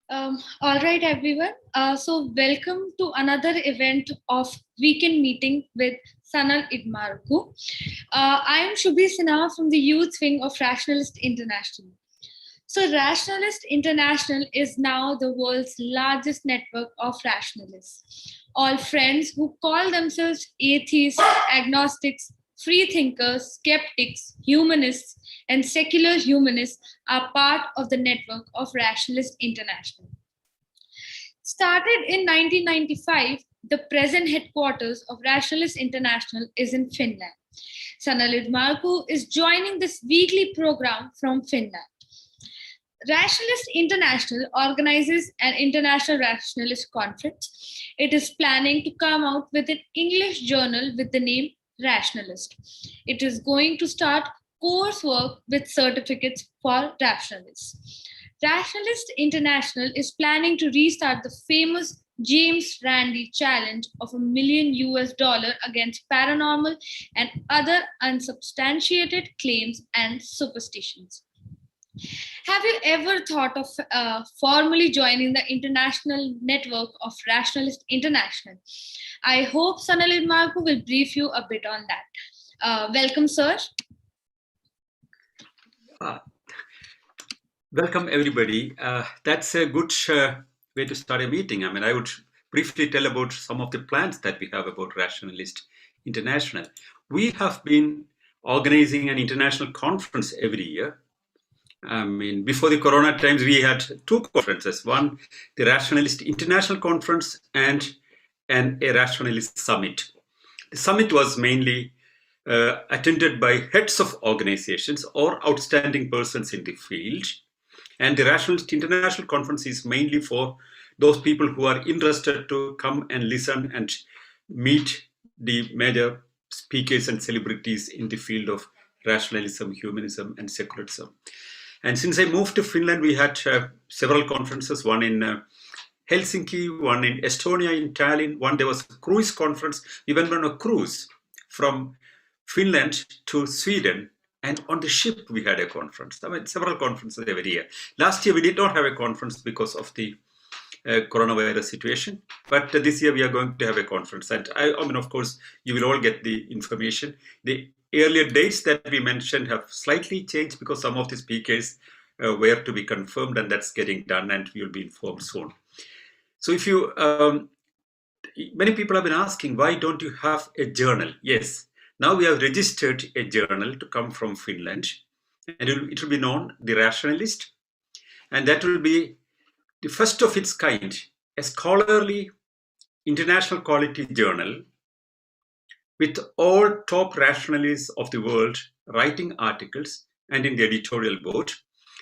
All right, everyone. So, welcome to another event of Weekend Meeting with Sanal Edamaruku. I am Shubhi Sinha from the Youth Wing of Rationalist International. So, Rationalist International is now the world's largest network of rationalists. All friends who call themselves atheists, agnostics, free thinkers, skeptics, humanists, and secular humanists are part of the network of Rationalist International. Started in 1995, the present headquarters of Rationalist International is in Finland. Sanal Edamaruku is joining this weekly program from Finland. Rationalist International organizes an international rationalist conference. It is planning to come out with an English journal with the name Rationalist. It is going to start coursework with certificates for rationalists. Rationalist International is planning to restart the famous James Randi challenge of $1 million against paranormal and other unsubstantiated claims and superstitions. Have you ever thought of formally joining the international network of Rationalist International? I hope Sanal Edamaruku will brief you a bit on that. Welcome, sir. Welcome, everybody. That's a good way to start a meeting. I mean, I would briefly tell about some of the plans that we have about Rationalist International. We have been organizing an international conference every year. I mean, before the Corona times, we had two conferences. One, the Rationalist International Conference and a Rationalist Summit. The summit was mainly attended by heads of organizations or outstanding persons in the field. And the Rationalist International Conference is mainly for those people who are interested to come and listen and meet the major speakers and celebrities in the field of rationalism, humanism, and secularism. And since I moved to Finland, we had several conferences, one in Helsinki, one in Estonia, in Tallinn, one there was a cruise conference. We went on a cruise from Finland to Sweden, and on the ship we had a conference. I mean, several conferences every year. Last year we did not have a conference because of the coronavirus situation, but this year we are going to have a conference. And I mean, of course, you will all get the information. The earlier dates that we mentioned have slightly changed because some of the speakers were to be confirmed, and that's getting done, and we will be informed soon. So if you, many people have been asking, why don't you have a journal? Yes, now we have registered a journal to come from Finland, and it will be known the Rationalist, and that will be the first of its kind, a scholarly international quality journal with all top rationalists of the world writing articles and in the editorial board,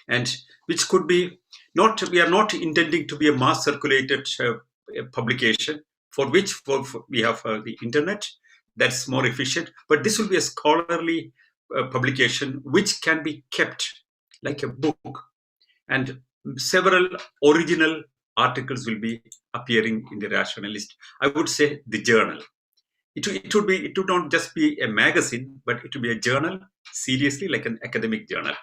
and which could be not, we are not intending to be a mass circulated publication for which we have the internet. That's more efficient, but this will be a scholarly publication which can be kept like a book, and several original articles will be appearing in the Rationalist. I would say the journal. It would not just be a magazine, but it would be a journal, seriously, like an academic journal.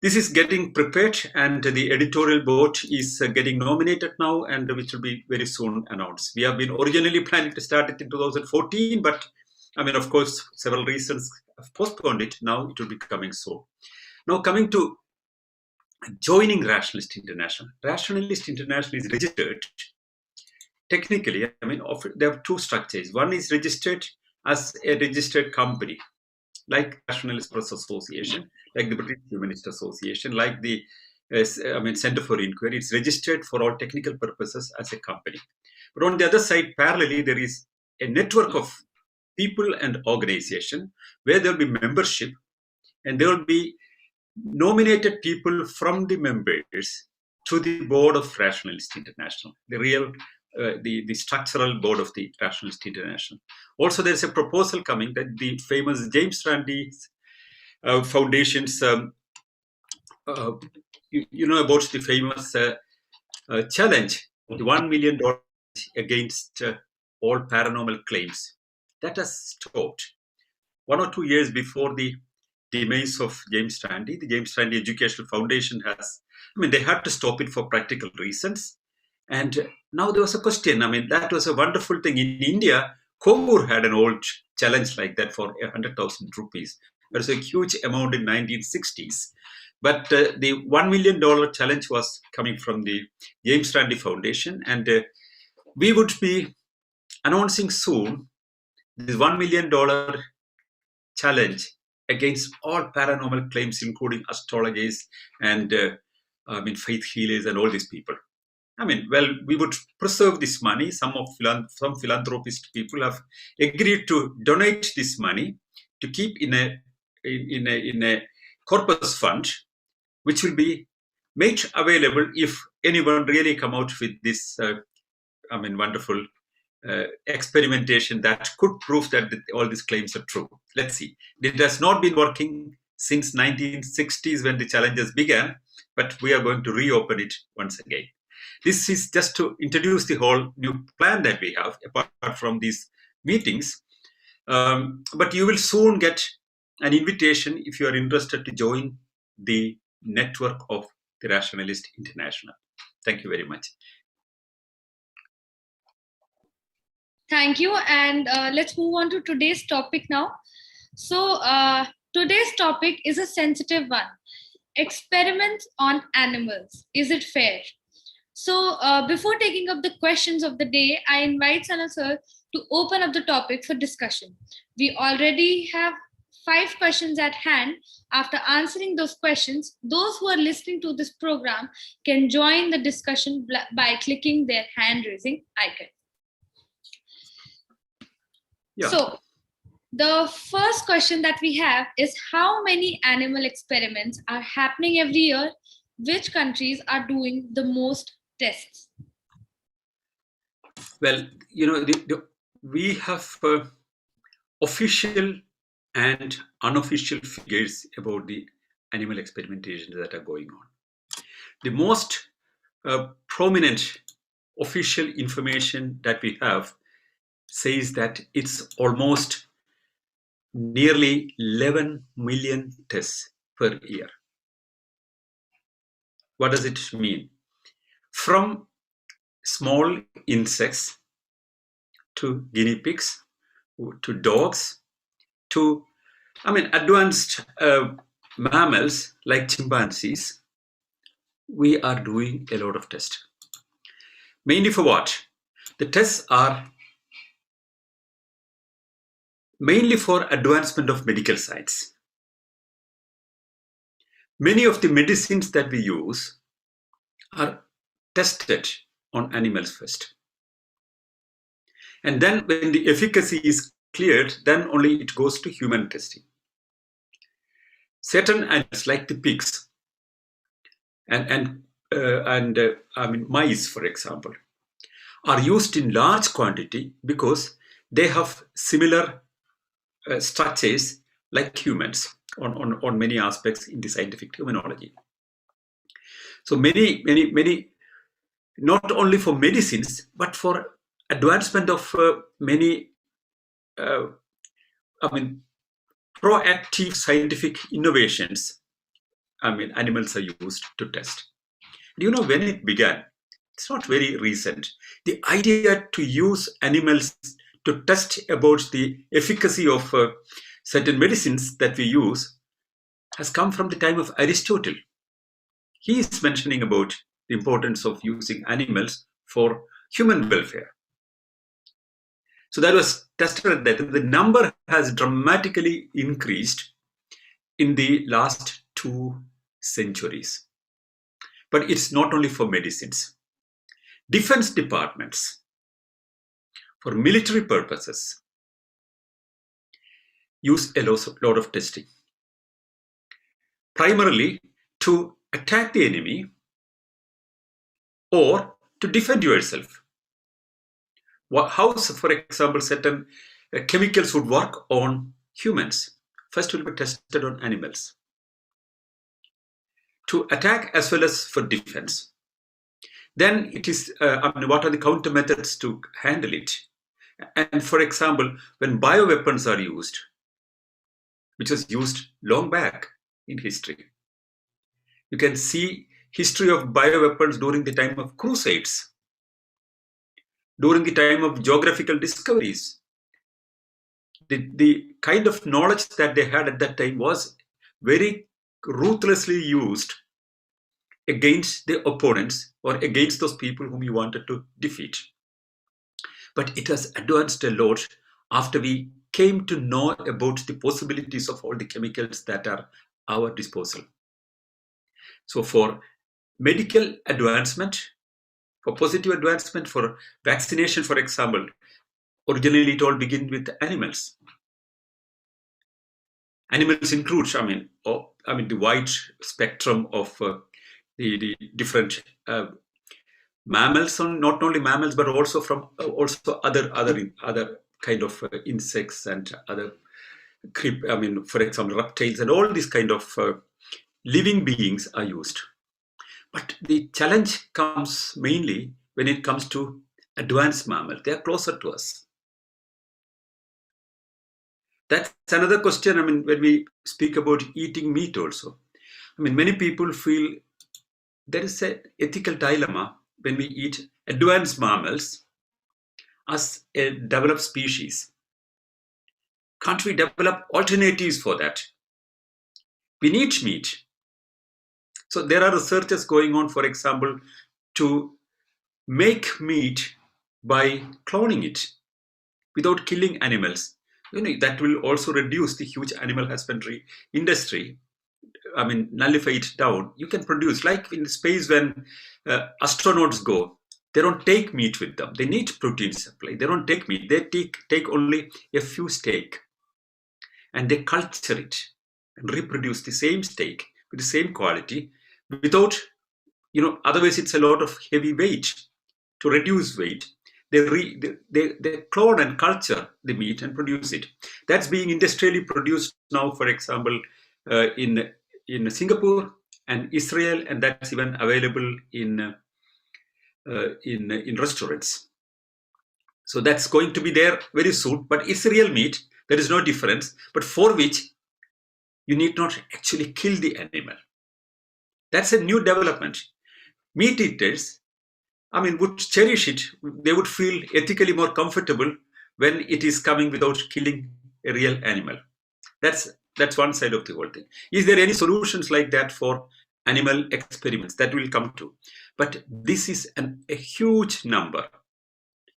This is getting prepared, and the editorial board is getting nominated now, and which will be very soon announced. We have been originally planning to start it in 2014, but I mean, of course, several reasons have postponed it. Now it will be coming soon. Now coming to joining Rationalist International. Rationalist International is registered. Technically, I mean, there are two structures. One is registered as a registered company, like Rationalist Press Association, like the British Humanist Association, like the Center for Inquiry. It's registered for all technical purposes as a company. But on the other side, parallelly, there is a network of people and organization where there will be membership, and there will be nominated people from the members to the board of Rationalist International, the real the structural board of the Rationalist International. Also, there's a proposal coming that the famous James Randi Foundation's, you know about the famous challenge, the $1 million against all paranormal claims. That has stopped. 1 or 2 years before the demise of James Randi, the James Randi Educational Foundation they had to stop it for practical reasons. And now there was a question. That was a wonderful thing. In India, Kovur had an old challenge like that for 100,000 rupees. It was a huge amount in 1960s. But the $1 million challenge was coming from the James Randi Foundation. And we would be announcing soon this $1 million challenge against all paranormal claims, including astrologers and faith healers and all these people. We would preserve this money. Some philanthropist people have agreed to donate this money to keep in a corpus fund, which will be made available if anyone really come out with this wonderful experimentation that could prove that all these claims are true. Let's see. It has not been working since 1960s when the challenges began, but we are going to reopen it once again. This is just to introduce the whole new plan that we have, apart from these meetings. But you will soon get an invitation if you are interested to join the network of the Rationalist International. Thank you very much. Thank you. And let's move on to today's topic now. So today's topic is a sensitive one. Experiments on animals. Is it fair? So before taking up the questions of the day, I invite Sanal sir to open up the topic for discussion. We already have 5 questions at hand. After answering those questions, those who are listening to this program can join the discussion by clicking their hand raising icon. Yeah. So the first question that we have is, how many animal experiments are happening every year? Which countries are doing the most tests? Well, we have official and unofficial figures about the animal experimentations that are going on. The most prominent official information that we have says that it's almost nearly 11 million tests per year. What does it mean? From small insects to guinea pigs to dogs to advanced mammals like chimpanzees, we are doing a lot of tests. Mainly for what? The tests are mainly for advancement of medical science. Many of the medicines that we use are tested on animals first. And then when the efficacy is cleared, then only it goes to human testing. Certain animals like the pigs and mice, for example, are used in large quantity because they have similar structures like humans on many aspects in the scientific terminology. So many, not only for medicines, but for advancement of many proactive scientific innovations, animals are used to test. Do you know when it began? It's not very recent. The idea to use animals to test about the efficacy of certain medicines that we use has come from the time of Aristotle. He is mentioning about the importance of using animals for human welfare. So that was tested that the number has dramatically increased in the last 2 centuries. But it's not only for medicines. Defense departments, for military purposes, use a lot of testing. Primarily to attack the enemy or to defend yourself. How, for example, certain chemicals would work on humans. First will be tested on animals. To attack as well as for defense. Then it is, what are the counter methods to handle it? And for example, when bioweapons are used, which was used long back in history. You can see history of bioweapons during the time of crusades, during the time of geographical discoveries. The kind of knowledge that they had at that time was very ruthlessly used against the opponents or against those people whom you wanted to defeat. But it has advanced a lot after we came to know about the possibilities of all the chemicals that are at our disposal. So for medical advancement, for positive advancement, for vaccination, for example, originally it all began with animals. Animals include, the wide spectrum of the different mammals, not only mammals, but also from also other kind of insects and other for example, reptiles and all these kind of living beings are used. But the challenge comes mainly when it comes to advanced mammals. They are closer to us. That's another question. When we speak about eating meat also, many people feel there is an ethical dilemma when we eat advanced mammals as a developed species. Can't we develop alternatives for that? We need meat. So there are researches going on, for example, to make meat by cloning it without killing animals. That will also reduce the huge animal husbandry industry. Nullify it down. You can produce, like in space when astronauts go, they don't take meat with them. They need protein supply. They don't take meat. They take only a few steak, and they culture it and reproduce the same steak with the same quality without, otherwise it's a lot of heavy weight. To reduce weight, they clone and culture the meat and produce it. That's being industrially produced now, for example, in Singapore and Israel, and that's even available in restaurants. So that's going to be there very soon. But it's real meat. There is no difference. But for which you need not actually kill the animal. That's a new development. Meat eaters, would cherish it. They would feel ethically more comfortable when it is coming without killing a real animal. That's one side of the whole thing. Is there any solutions like that for animal experiments? That will come to. But this is a huge number.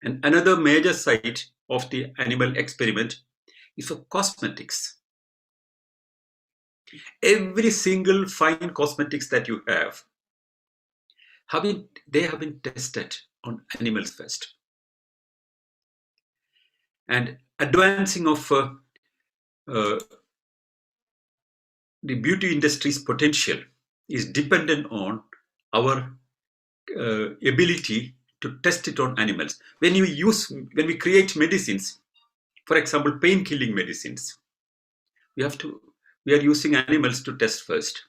And another major side of the animal experiment is for cosmetics. Every single fine cosmetics that you have been tested on animals first. And advancing of the beauty industry's potential is dependent on our ability to test it on animals. When we create medicines, for example, pain-killing medicines, we are using animals to test first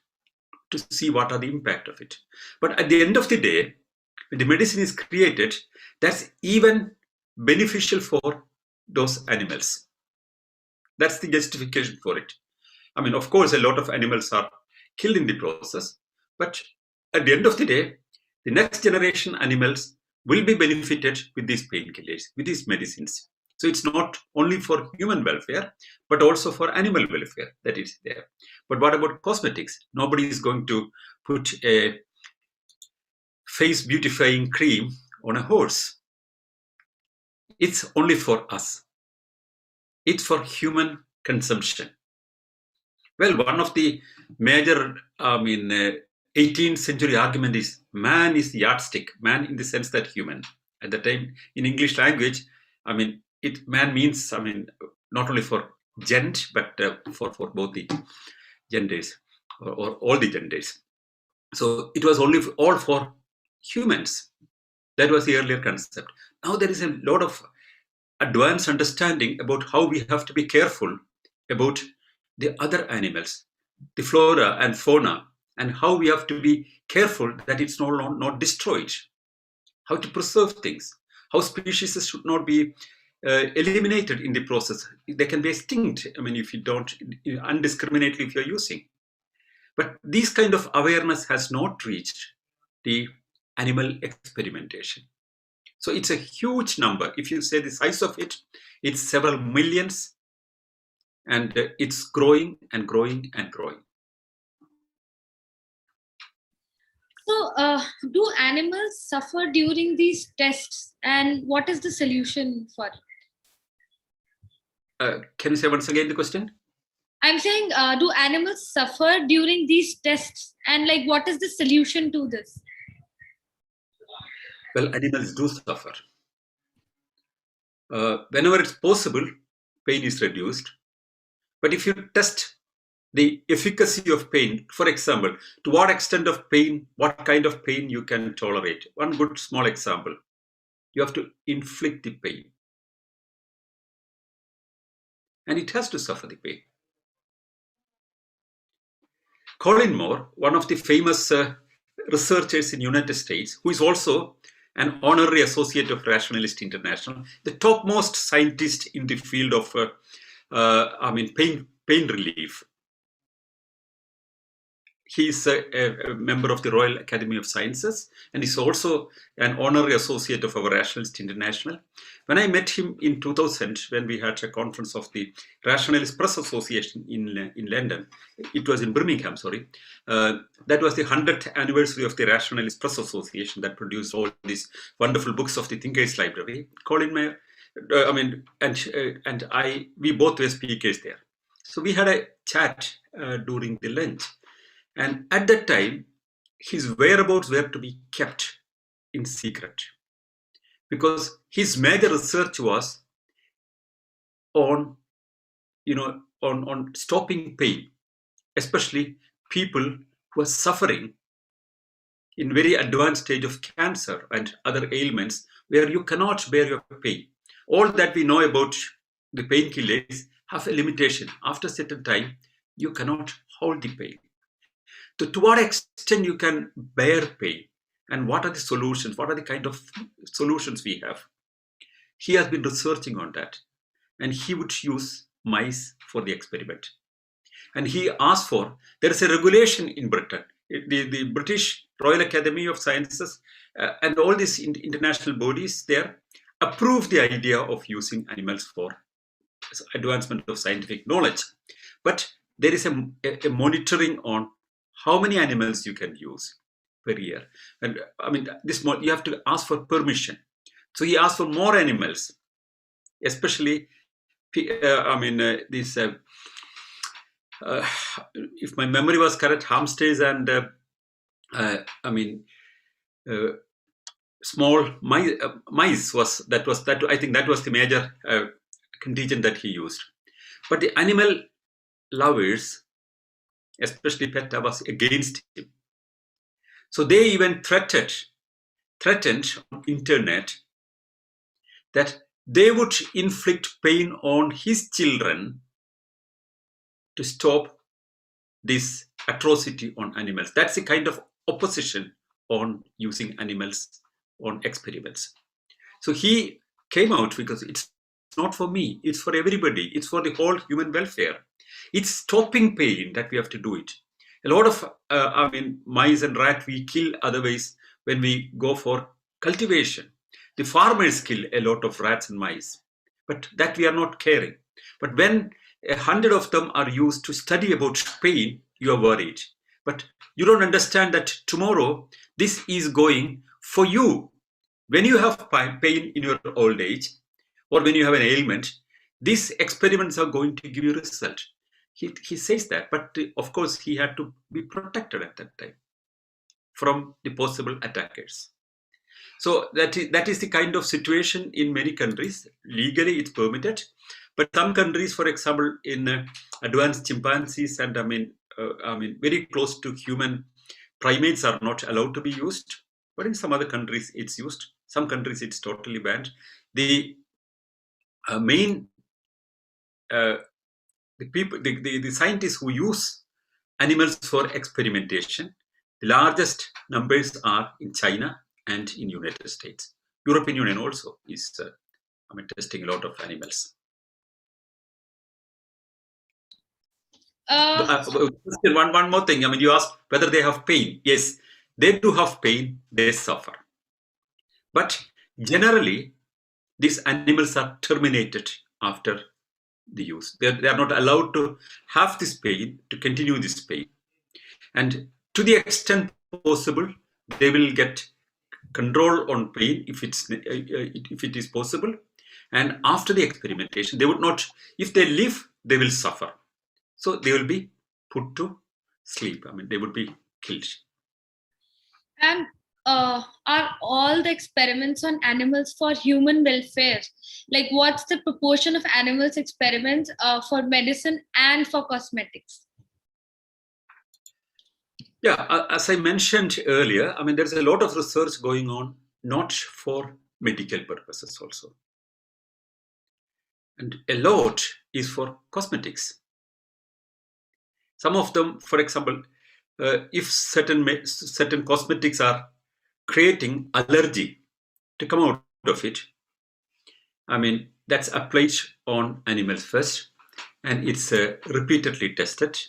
to see what are the impact of it. But at the end of the day, when the medicine is created, that's even beneficial for those animals. That's the justification for it. Of course, a lot of animals are killed in the process, but at the end of the day, the next generation animals will be benefited with these painkillers, with these medicines. So it's not only for human welfare, but also for animal welfare that is there. But what about cosmetics? Nobody is going to put a face beautifying cream on a horse. It's only for us. It's for human consumption. Well, one of the major, 18th century argument is man is the yardstick. Man in the sense that human. At the time, in English language, man means, not only for gent, but for both the genders or all the genders. So it was all for humans. That was the earlier concept. Now there is a lot of advanced understanding about how we have to be careful about the other animals, the flora and fauna, and how we have to be careful that it's not destroyed, how to preserve things, how species should not be eliminated in the process. They can be extinct. I mean, if you don't, undiscriminately, if you're using. But this kind of awareness has not reached the animal experimentation. So it's a huge number. If you say the size of it, it's several millions, and it's growing and growing and growing. So, do animals suffer during these tests, and what is the solution for it? Can you say once again the question? I'm saying, do animals suffer during these tests, and like, what is the solution to this? Well, animals do suffer. Whenever it's possible, pain is reduced. But if you test the efficacy of pain, for example, to what extent of pain, what kind of pain you can tolerate. One good small example, you have to inflict the pain. And it has to suffer the pain. Colin Moore, one of the famous researchers in the United States, who is also an honorary associate of Rationalist International, the topmost scientist in the field of pain relief. He's a member of the Royal Academy of Sciences, and he's also an honorary associate of our Rationalist International. When I met him in 2000, when we had a conference of the Rationalist Press Association in London, it was in Birmingham, sorry. That was the 100th anniversary of the Rationalist Press Association that produced all these wonderful books of the Thinkers Library. Colin Mayer, we both were speakers there. So we had a chat during the lunch. And at that time, his whereabouts were to be kept in secret, because his major research was on stopping pain, especially people who are suffering in very advanced stage of cancer and other ailments where you cannot bear your pain. All that we know about the painkillers have a limitation. After a certain time, you cannot hold the pain. To what extent you can bear pain, and what are the solutions, what are the kind of solutions we have. He has been researching on that, and he would use mice for the experiment. And he asked for, there is a regulation in Britain, the British Royal Academy of Sciences and all these international bodies there approve the idea of using animals for advancement of scientific knowledge. But there is a monitoring on how many animals you can use per year. And I mean, you have to ask for permission. So he asked for more animals, especially, if my memory was correct, hamsters and, small mice I think that was the major contingent that he used. But the animal lovers, especially PETA, was against him. So they even threatened on internet that they would inflict pain on his children to stop this atrocity on animals. That's the kind of opposition on using animals on experiments. So he came out because it's not for me, it's for everybody, it's for the whole human welfare. It's stopping pain that we have to do it. A lot of mice and rats we kill otherwise when we go for cultivation. The farmers kill a lot of rats and mice, but that we are not caring. But when 100 of them are used to study about pain, you are worried. But you don't understand that tomorrow this is going for you. When you have pain in your old age, or when you have an ailment, these experiments are going to give you a result. He says that, but of course he had to be protected at that time from the possible attackers. So that is the kind of situation in many countries. Legally it's permitted, but some countries, for example, in advanced chimpanzees and very close to human primates are not allowed to be used, but in some other countries it's used. Some countries it's totally banned. The scientists who use animals for experimentation, the largest numbers are in China and in United States. European Union also is testing a lot of animals. Uh, One more thing. You asked whether they have pain. Yes, they do have pain. They suffer. But generally, these animals are terminated after the use. They are not allowed to have this pain, to continue this pain. And to the extent possible, they will get control on pain if it is possible. And after the experimentation, they would not, if they live, they will suffer. So they will be put to sleep. They would be killed. And are all the experiments on animals for human welfare? Like, what's the proportion of animals experiments for medicine and for cosmetics? Yeah, as I mentioned earlier, there's a lot of research going on, not for medical purposes also. And a lot is for cosmetics. Some of them, for example, if certain cosmetics are creating allergy to come out of it, that's applied on animals first, and it's repeatedly tested,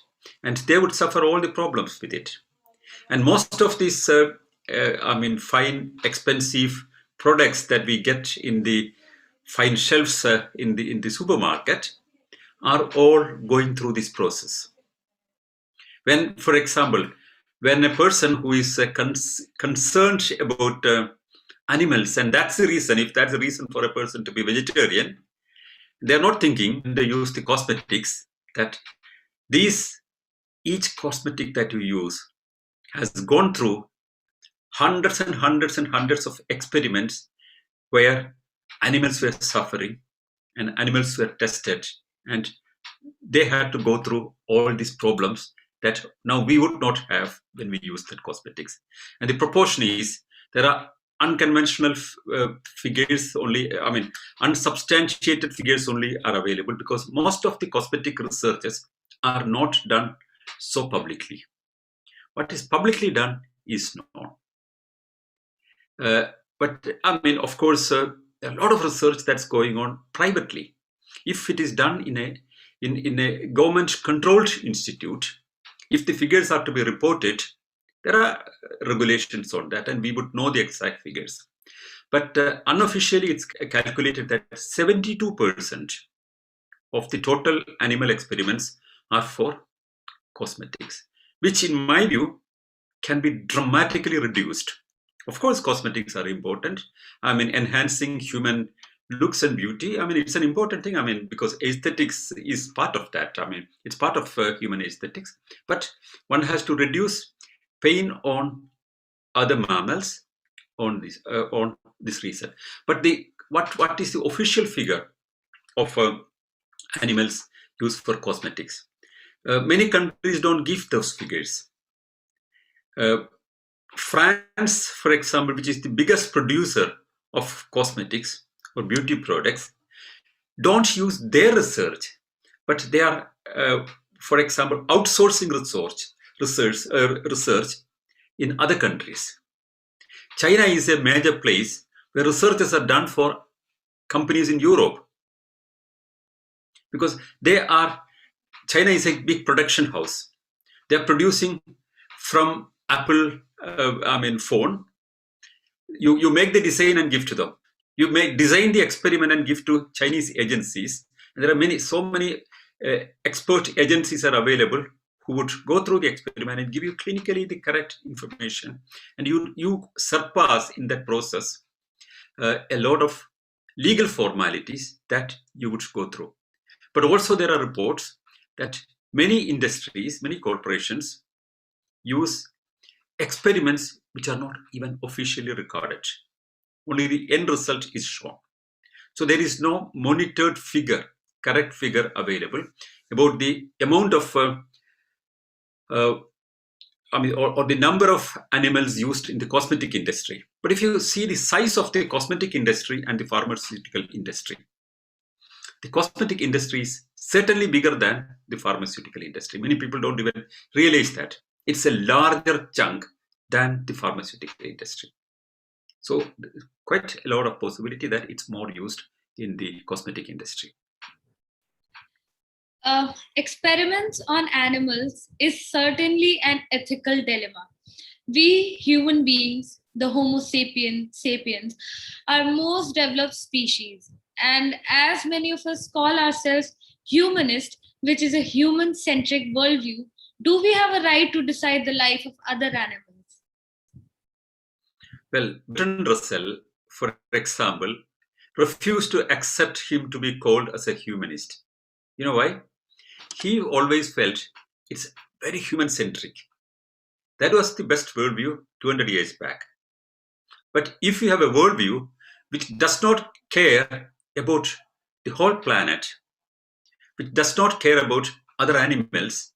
and they would suffer all the problems with it. And most of these, fine, expensive products that we get in the fine shelves in the supermarket are all going through this process. When, for example, when a person who is concerned about animals, and that's the reason, if that's the reason for a person to be vegetarian, they're not thinking when they use the cosmetics that each cosmetic that you use has gone through hundreds and hundreds and hundreds of experiments where animals were suffering and animals were tested, and they had to go through all these problems that now we would not have when we use that cosmetics. And the proportion is, there are unconventional figures only, unsubstantiated figures only are available, because most of the cosmetic researches are not done so publicly. What is publicly done is known. But of course, a lot of research that's going on privately. If it is done in a government-controlled institute, if the figures are to be reported, there are regulations on that, and we would know the exact figures. But unofficially, it's calculated that 72% of the total animal experiments are for cosmetics, which in my view can be dramatically reduced. Of course, cosmetics are important. Enhancing human looks and beauty, it's an important thing, because aesthetics is part of that. It's part of human aesthetics. But one has to reduce pain on other mammals on this reason. But what is the official figure of animals used for cosmetics? Many countries don't give those figures. France, for example, which is the biggest producer of cosmetics or beauty products, don't use their research, but they are, for example, outsourcing research in other countries. China is a major place where researches are done for companies in Europe, because China is a big production house. They are producing from Apple phone. You make the design and give to them. You design the experiment and give to Chinese agencies. And there are so many expert agencies are available who would go through the experiment and give you clinically the correct information. And you surpass in that process a lot of legal formalities that you would go through. But also there are reports that many industries, many corporations use experiments which are not even officially recorded. Only the end result is shown. So there is no monitored figure, correct figure available about the amount of, or the number of animals used in the cosmetic industry. But if you see the size of the cosmetic industry and the pharmaceutical industry, the cosmetic industry is certainly bigger than the pharmaceutical industry. Many people don't even realize that. It's a larger chunk than the pharmaceutical industry. So quite a lot of possibility that it's more used in the cosmetic industry. Experiments on animals is certainly an ethical dilemma. We human beings, the Homo sapiens, are most developed species. And as many of us call ourselves humanist, which is a human centric worldview, do we have a right to decide the life of other animals? Well, Bertrand Russell, for example, refused to accept him to be called as a humanist. You know why? He always felt it's very human-centric. That was the best worldview 200 years back. But if you have a worldview which does not care about the whole planet, which does not care about other animals,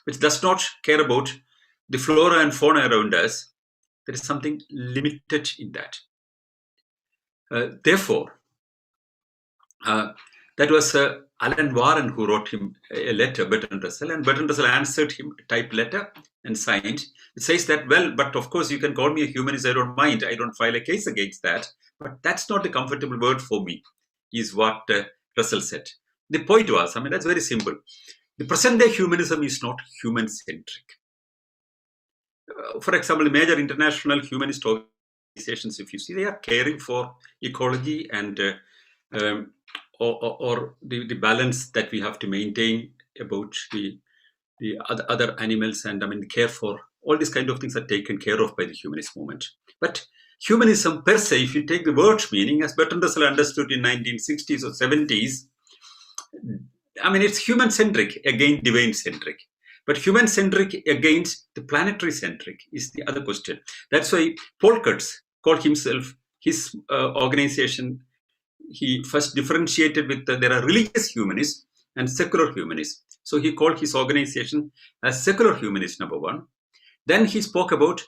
which does not care about the flora and fauna around us, there is something limited in that. Therefore, that was Alan Warren who wrote him a letter, Bertrand Russell, and Bertrand Russell answered him, typed letter and signed. It says that, well, but of course you can call me a humanist, I don't mind, I don't file a case against that, but that's not a comfortable word for me, is what Russell said. The point was, I mean, that's very simple. The present day humanism is not human-centric. For example, major international humanist organizations, if you see, they are caring for ecology and or the balance that we have to maintain about the other animals, and I mean, care for all these kind of things are taken care of by the humanist movement. But humanism per se, if you take the word meaning, as Bertrand Russell understood in 1960s or 70s, I mean, it's human-centric against divine-centric. But human-centric against the planetary-centric is the other question. That's why Paul Kurtz called himself, his organization, he first differentiated with there are religious humanists and secular humanists. So he called his organization as secular humanist, number one. Then he spoke about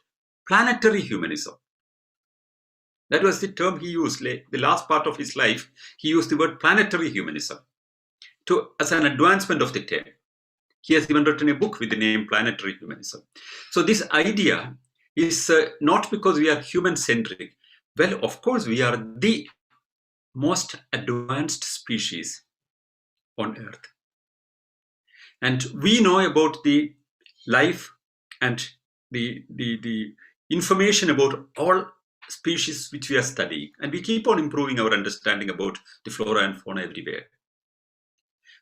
planetary humanism. That was the term he used. The last part of his life, he used the word planetary humanism as an advancement of the term. He has even written a book with the name Planetary Humanism. So this idea is not because we are human-centric. Well, of course, we are the most advanced species on Earth. And we know about the life and the information about all species which we are studying. And we keep on improving our understanding about the flora and fauna everywhere.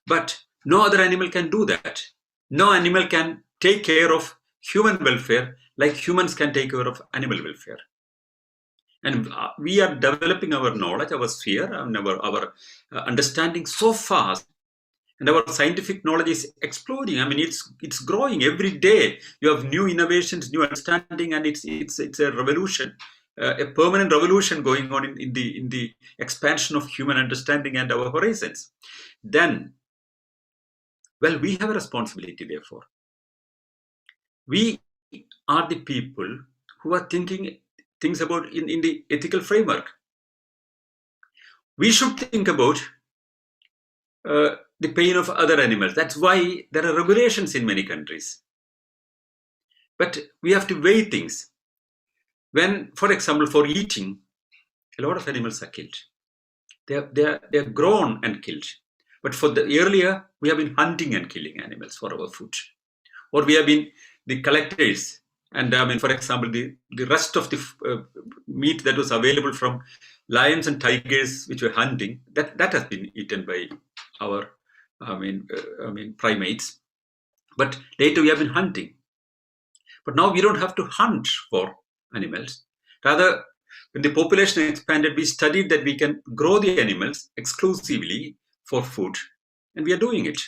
But no other animal can do that. No animal can take care of human welfare like humans can take care of animal welfare. And we are developing our knowledge, our sphere, and our understanding so fast. And our scientific knowledge is exploding. I mean, it's growing every day. You have new innovations, new understanding, and it's a revolution, a permanent revolution going on in the expansion of human understanding and our horizons. Then, well, we have a responsibility, therefore. We are the people who are thinking things about in the ethical framework. We should think about the pain of other animals. That's why there are regulations in many countries. But we have to weigh things. When, for example, for eating, a lot of animals are killed. They're grown and killed. But for the earlier, we have been hunting and killing animals for our food. Or we have been the collectors. And I mean, for example, the rest of the meat that was available from lions and tigers which were hunting, that has been eaten by our primates. But later we have been hunting. But now we don't have to hunt for animals. Rather, when the population expanded, we studied that we can grow the animals exclusively for food, and we are doing it.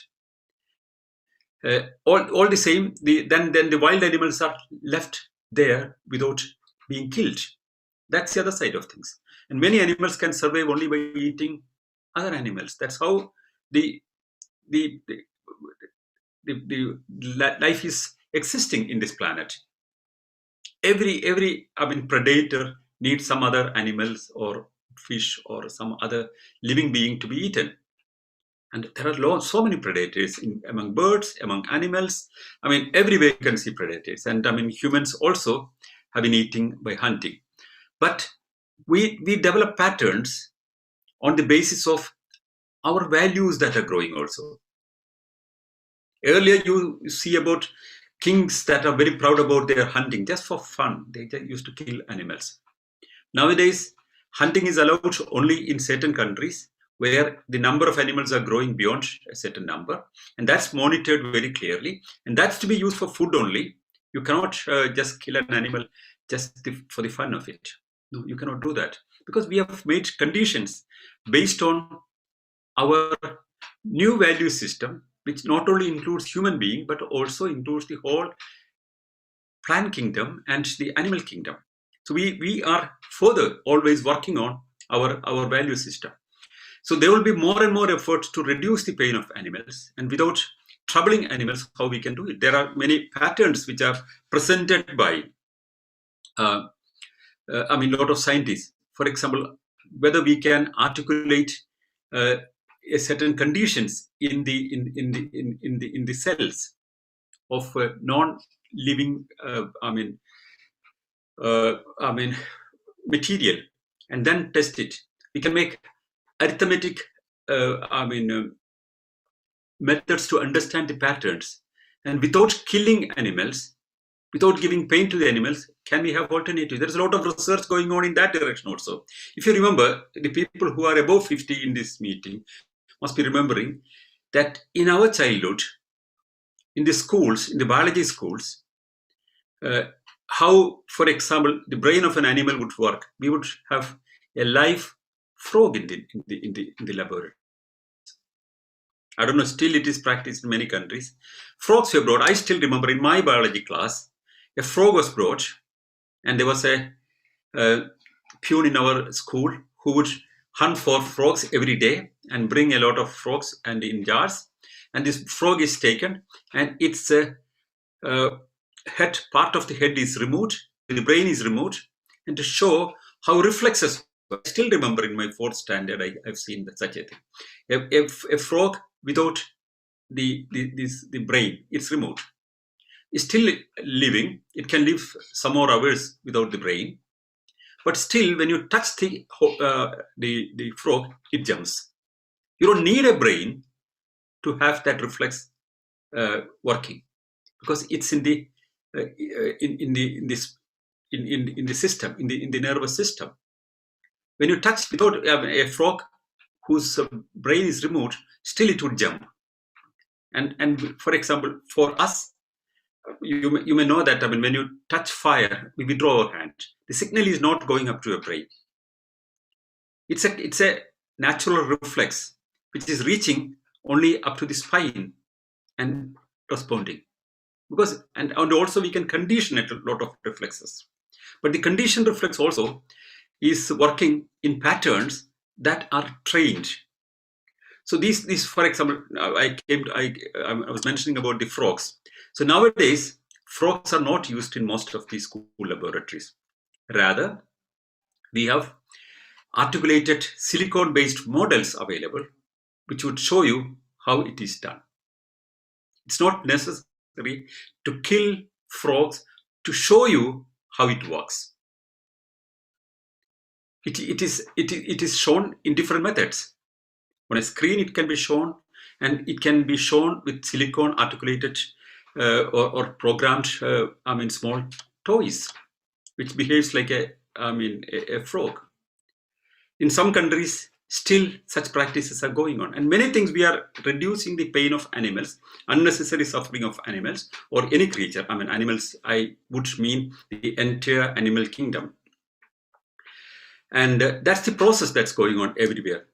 All the same, then the wild animals are left there without being killed. That's the other side of things. And many animals can survive only by eating other animals. That's how the life is existing in this planet. Every predator needs some other animals or fish or some other living being to be eaten. And there are so many predators among birds, among animals. I mean, everywhere you can see predators. And I mean, humans also have been eating by hunting. But we develop patterns on the basis of our values that are growing also. Earlier, you see about kings that are very proud about their hunting just for fun. They just used to kill animals. Nowadays, hunting is allowed only in certain countries where the number of animals are growing beyond a certain number, and that's monitored very clearly, and that's to be used for food only. You cannot just kill an animal just for the fun of it. No, you cannot do that, because we have made conditions based on our new value system, which not only includes human being but also includes the whole plant kingdom and the animal kingdom. So we are further always working on our value system. So there will be more and more efforts to reduce the pain of animals, and without troubling animals, how we can do it. There are many patterns which are presented by a lot of scientists. For example, whether we can articulate a certain conditions in the cells of non-living material, and then test it. We can make arithmetic methods to understand the patterns, and without killing animals, without giving pain to the animals, can we have alternatives? There's a lot of research going on in that direction also. If you remember, the people who are above 50 in this meeting must be remembering that in our childhood, in the schools, in the biology schools, how, for example, the brain of an animal would work. We would have a live frog in the laboratory. I don't know, still it is practiced in many countries. Frogs were brought. I still remember in my biology class, a frog was brought, and there was a peon in our school who would hunt for frogs every day and bring a lot of frogs and in jars. And this frog is taken, and its head, part of the head is removed, the brain is removed, and to show how reflexes. I still remember in my 4th standard, I've seen such a thing. A frog without the brain, it's removed. It's still living. It can live some more hours without the brain, but still, when you touch the frog, it jumps. You don't need a brain to have that reflex working, because it's in the system, in the nervous system. When you touch without a frog whose brain is removed, still it would jump. And for example, for us, you may know that when you touch fire, we withdraw our hand. The signal is not going up to your brain. It's a natural reflex which is reaching only up to the spine and responding. And also we can condition a lot of reflexes. But the conditioned reflex also is working in patterns that are trained. So these, for example, I was mentioning about the frogs. So nowadays, frogs are not used in most of the school laboratories. Rather, we have articulated silicon-based models available, which would show you how it is done. It's not necessary to kill frogs to show you how it works. It is shown in different methods. On a screen, it can be shown, and it can be shown with silicon articulated or programmed, small toys, which behaves like a frog. In some countries, still such practices are going on, and many things we are reducing the pain of animals, unnecessary suffering of animals or any creature. Animals, I would mean the entire animal kingdom. And that's the process that's going on everywhere.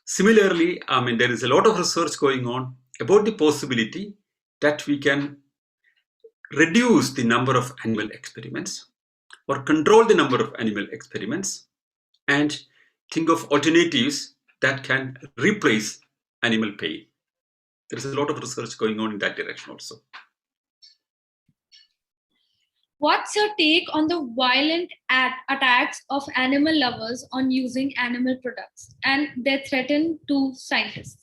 Similarly, there is a lot of research going on about the possibility that we can reduce the number of animal experiments or control the number of animal experiments and think of alternatives that can replace animal pain. There is a lot of research going on in that direction also. What's your take on the violent attacks of animal lovers on using animal products and their threat to scientists?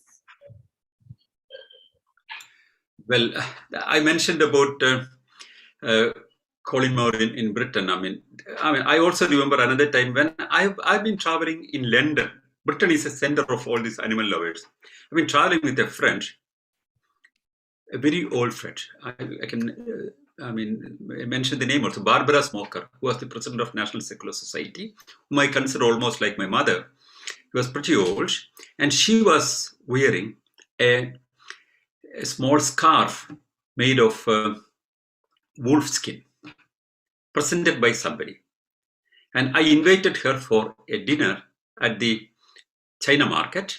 Well, I mentioned about Colin Moore in Britain. I also remember another time when I've been traveling in London Britain is a center of all these animal lovers. I've been traveling with a friend, a very old friend. I can, mention the name also, Barbara Smoker, who was the president of National Secular Society, whom I consider almost like my mother. She was pretty old, and she was wearing a small scarf made of wolf skin, presented by somebody. And I invited her for a dinner at the China market.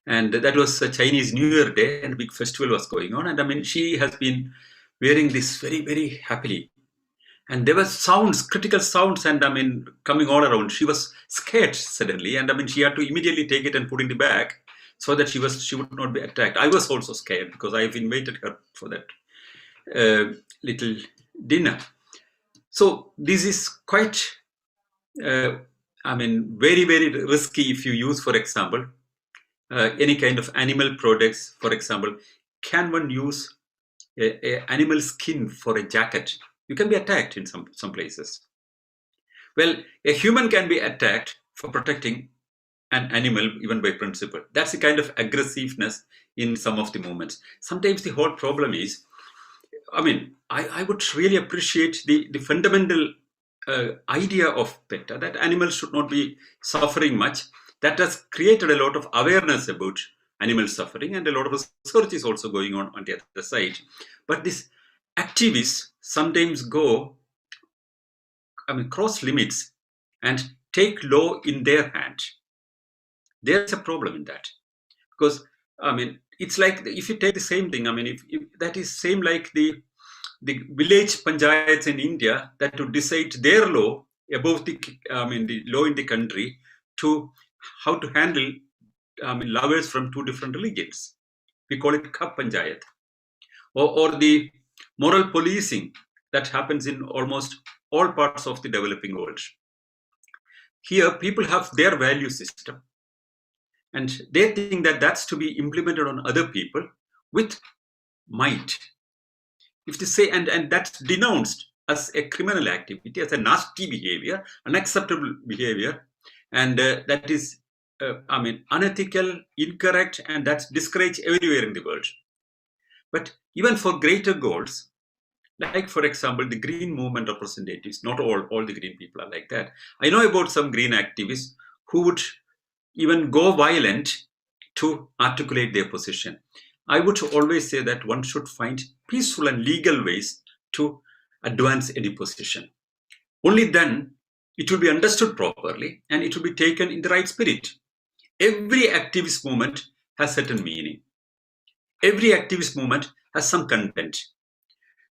And that was a Chinese New Year day, and a big festival was going on. And I mean, she has been wearing this very, very happily. And there were sounds, critical sounds, and I mean, coming all around. She was scared suddenly, and I mean, she had to immediately take it and put in the bag so that she would not be attacked. I was also scared because I've invited her for that little dinner. So this is quite, very, very risky if you use, for example, any kind of animal products. For example, can one use a animal skin for a jacket? You can be attacked in some places. Well, a human can be attacked for protecting an animal even by principle. That's the kind of aggressiveness in some of the movements. Sometimes the whole problem is, I would really appreciate the fundamental idea of PETA, that animals should not be suffering much. That has created a lot of awareness about animal suffering, and a lot of research is also going on the other side. But these activists sometimes go, cross limits and take law in their hand. There's a problem in that, because it's like if you take the same thing. If that is same like the village panchayats in India that to decide their law above the law in the country to how to handle lovers from two different religions. We call it Kap Panchayat. Or the moral policing that happens in almost all parts of the developing world. Here, people have their value system, and they think that that's to be implemented on other people with might. If they say, and that's denounced as a criminal activity, as a nasty behavior, unacceptable behavior, and that is, unethical, incorrect, and that's discouraged everywhere in the world. But even for greater goals, like for example, the green movement representatives, not all the green people are like that. I know about some green activists who would even go violent to articulate their position. I would always say that one should find peaceful and legal ways to advance any position. Only then it will be understood properly and it will be taken in the right spirit. Every activist movement has certain meaning. Every activist movement has some content.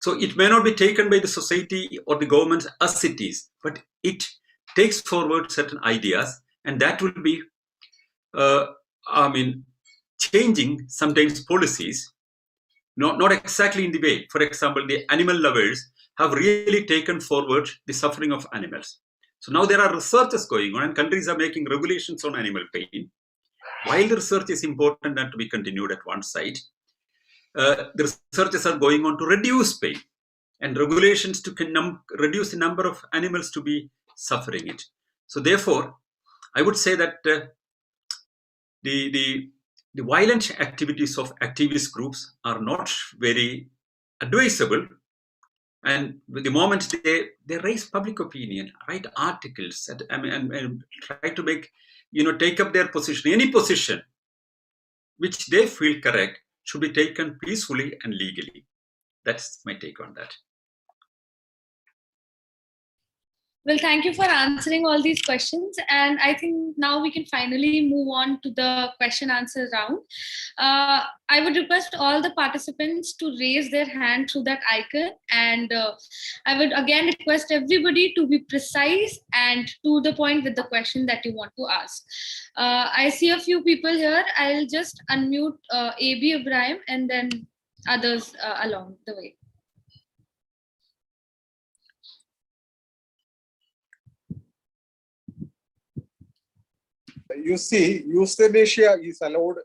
So it may not be taken by the society or the government as it is, but it takes forward certain ideas, and that will be, changing sometimes policies, not exactly in the way. For example, the animal lovers have really taken forward the suffering of animals. So now there are researches going on, and countries are making regulations on animal pain. While the research is important and to be continued at one side, the researches are going on to reduce pain and regulations to reduce the number of animals to be suffering it. So therefore, I would say that the violent activities of activist groups are not very advisable. And the moment they raise public opinion, write articles, and try to make, take up their position, any position which they feel correct should be taken peacefully and legally. That's my take on that. Well, thank you for answering all these questions. And I think now we can finally move on to the question answer round. I would request all the participants to raise their hand through that icon. And I would again request everybody to be precise and to the point with the question that you want to ask. I see a few people here. I'll just unmute AB Ibrahim and then others along the way. You see, euthanasia is allowed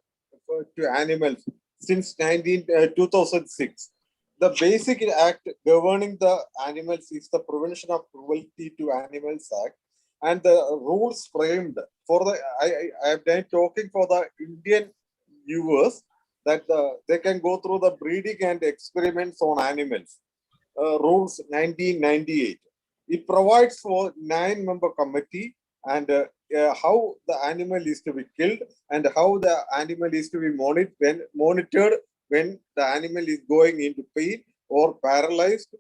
to animals since 2006. The basic act governing the animals is the Prevention of Cruelty to Animals Act, and the rules framed for the, I am talking for the Indian viewers, that they can go through the breeding and experiments on animals. Rules 1998. It provides for 9-member committee, and how the animal is to be killed and how the animal is to be monitored when the animal is going into pain or paralyzed.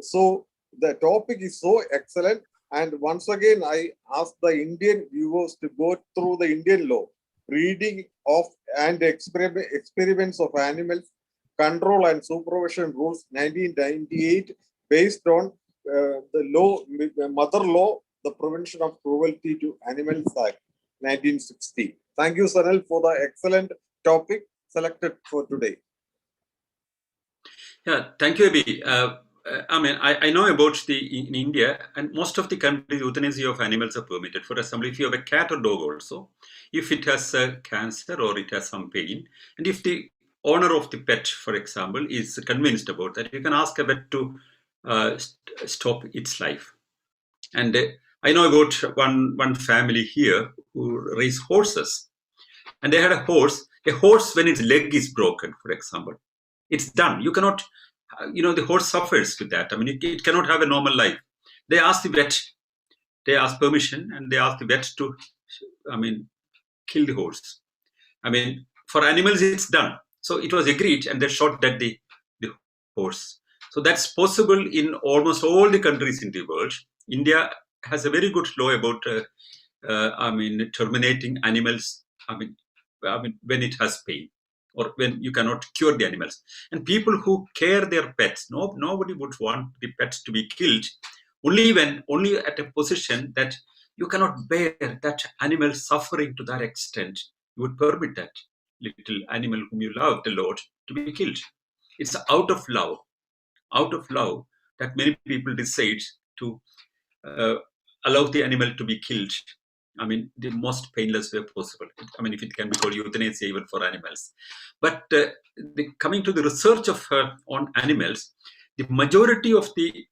So the topic is so excellent. And once again, I ask the Indian viewers to go through the Indian law, breeding of and experiments of animals, control and supervision rules 1998, based on the law, mother law, the Prevention of Cruelty to Animals Act 1960. Thank you, Sanal, for the excellent topic selected for today. Yeah, thank you, Abhi. I know about in India, and most of the countries, euthanasia of animals are permitted. For example, if you have a cat or dog also, if it has cancer or it has some pain, and if the owner of the pet, for example, is convinced about that, you can ask a vet to stop its life. And I know about one family here who raise horses, and they had a horse when its leg is broken, for example, it's done. You cannot, the horse suffers with that. I mean, it cannot have a normal life. They asked the vet, they asked permission, and they asked the vet to, kill the horse. I mean, for animals, it's done. So it was agreed, and they shot dead the horse. So that's possible in almost all the countries in the world. India has a very good law about, terminating animals. When it has pain, or when you cannot cure the animals. And people who care their pets, nobody would want the pets to be killed, only at a position that you cannot bear that animal suffering to that extent. You would permit that little animal whom you loved a lot to be killed. It's out of love that many people decide to allow the animal to be killed. I mean, the most painless way possible. I mean, if it can be called euthanasia even for animals. But coming to the research of on animals, the majority of the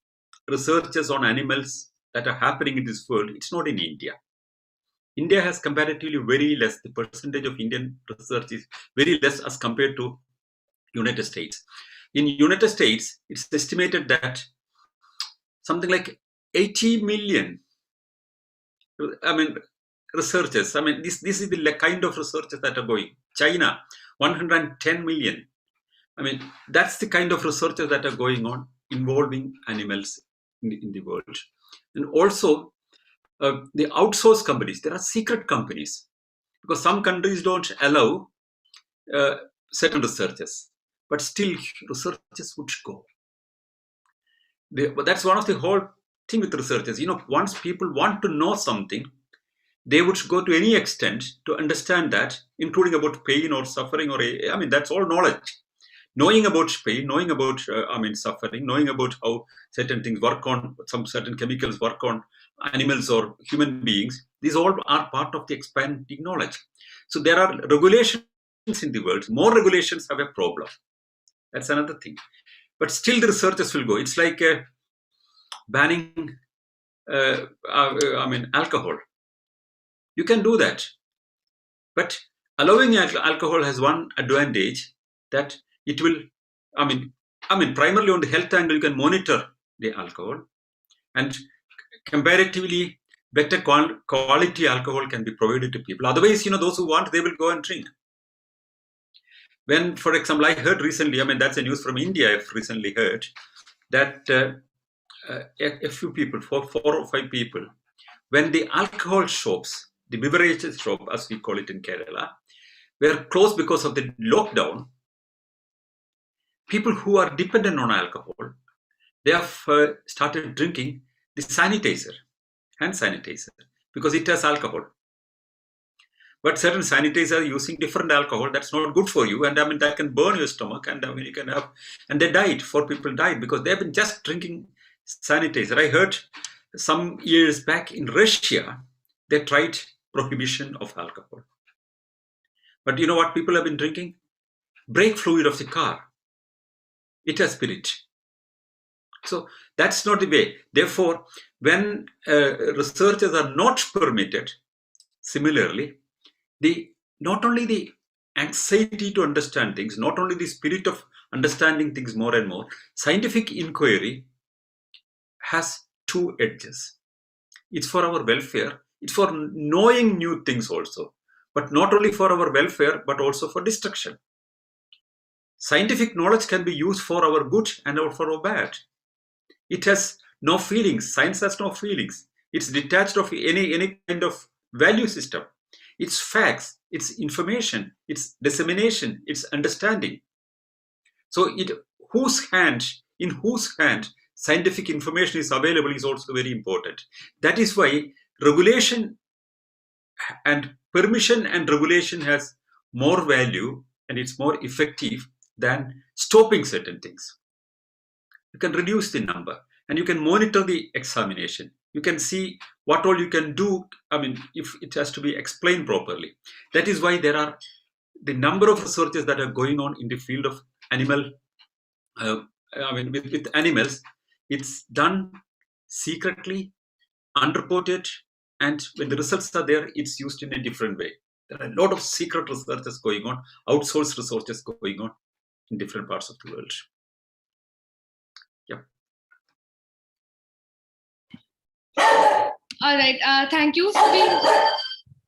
researches on animals that are happening in this world, it's not in India. India has comparatively very less. The percentage of Indian research is very less as compared to United States. In United States, it's estimated that something like 80 million researchers. This is the kind of researchers that are going. China, 110 million. That's the kind of researchers that are going on involving animals in the world. And also, the outsourced companies, there are secret companies, because some countries don't allow certain researchers, but still researchers would go. That's one of the whole thing with researchers. Once people want to know something, they would go to any extent to understand that, including about pain or suffering, that's all knowledge. Knowing about pain, knowing about suffering, knowing about how certain things work on, some certain chemicals work on animals or human beings, these all are part of the expanding knowledge. So there are regulations in the world. More regulations have a problem. That's another thing. But still the researchers will go. It's like banning alcohol. You can do that. But allowing alcohol has one advantage, that it will, primarily on the health angle, you can monitor the alcohol, and comparatively better quality alcohol can be provided to people. Otherwise, those who want, they will go and drink. When, for example, I heard recently, that's a news from India, I've recently heard, that a few people, 4 or 5 people, when the alcohol shops, the beverages shop, as we call it in Kerala, were closed because of the lockdown, people who are dependent on alcohol, they have started drinking the hand sanitizer, because it has alcohol. But certain sanitizers are using different alcohol that's not good for you, and that can burn your stomach, and you can have, and they died. 4 people died because they have been just drinking sanitizer. I heard some years back in Russia, they tried prohibition of alcohol. But you know what people have been drinking? Brake fluid of the car. It has spirit. So that's not the way. Therefore, When researchers are not permitted, similarly, not only the anxiety to understand things, not only the spirit of understanding things more and more, scientific inquiry has two edges. It's for our welfare, it's for knowing new things also, but not only for our welfare, but also for destruction. Scientific knowledge can be used for our good and for our bad. It has no feelings. Science has no feelings. It's detached of any kind of value system. It's facts, it's information, it's dissemination, it's understanding. So in whose hand scientific information is available is also very important. That is why regulation and permission and regulation has more value and it's more effective than stopping certain things. You can reduce the number and you can monitor the examination. You can see what all you can do. I mean, if it has to be explained properly. That is why there are the number of researches that are going on in the field of animal, with animals. It's done secretly, unreported, and when the results are there, it's used in a different way. There are a lot of secret researches going on, outsourced researches going on in different parts of the world. Yeah. All right. Thank you. So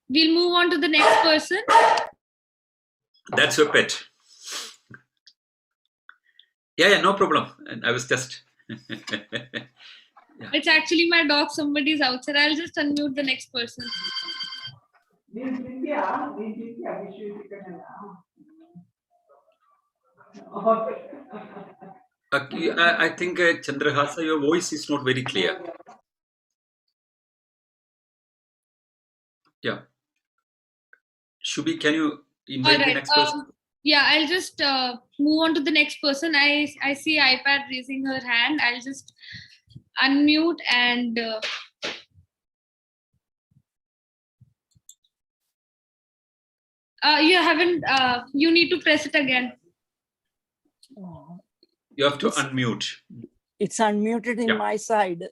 we'll move on to the next person. That's your pet. Yeah, no problem. And I was just. It's actually my dog. Somebody's outside. I'll just unmute the next person. I think Chandrahasa, your voice is not very clear. Yeah. Shubi, can you invite the next person? Yeah, I'll just move on to the next person. I see iPad raising her hand. I'll just unmute and you haven't. You need to press it again. You have to unmute. It's unmuted in my side.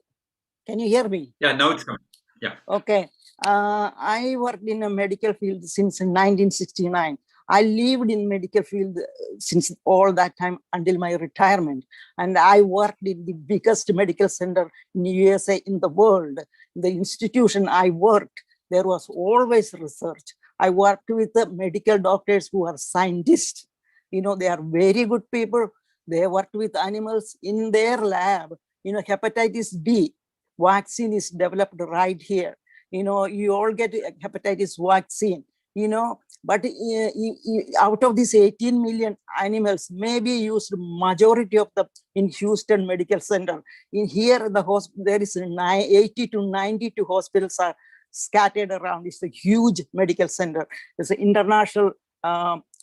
Can you hear me? Yeah, now it's coming. Yeah. Okay. I worked in a medical field since 1969. I lived in medical field since all that time until my retirement. And I worked in the biggest medical center in the USA, in the world. The institution I worked, there was always research. I worked with the medical doctors who are scientists. You know, they are very good people. They worked with animals in their lab. You know, hepatitis B vaccine is developed right here. You know, you all get hepatitis vaccine, you know, but out of these 18 million animals, maybe used majority of them in Houston Medical Center. In here, there is 80 to 92 hospitals are scattered around. It's a huge medical center. There's international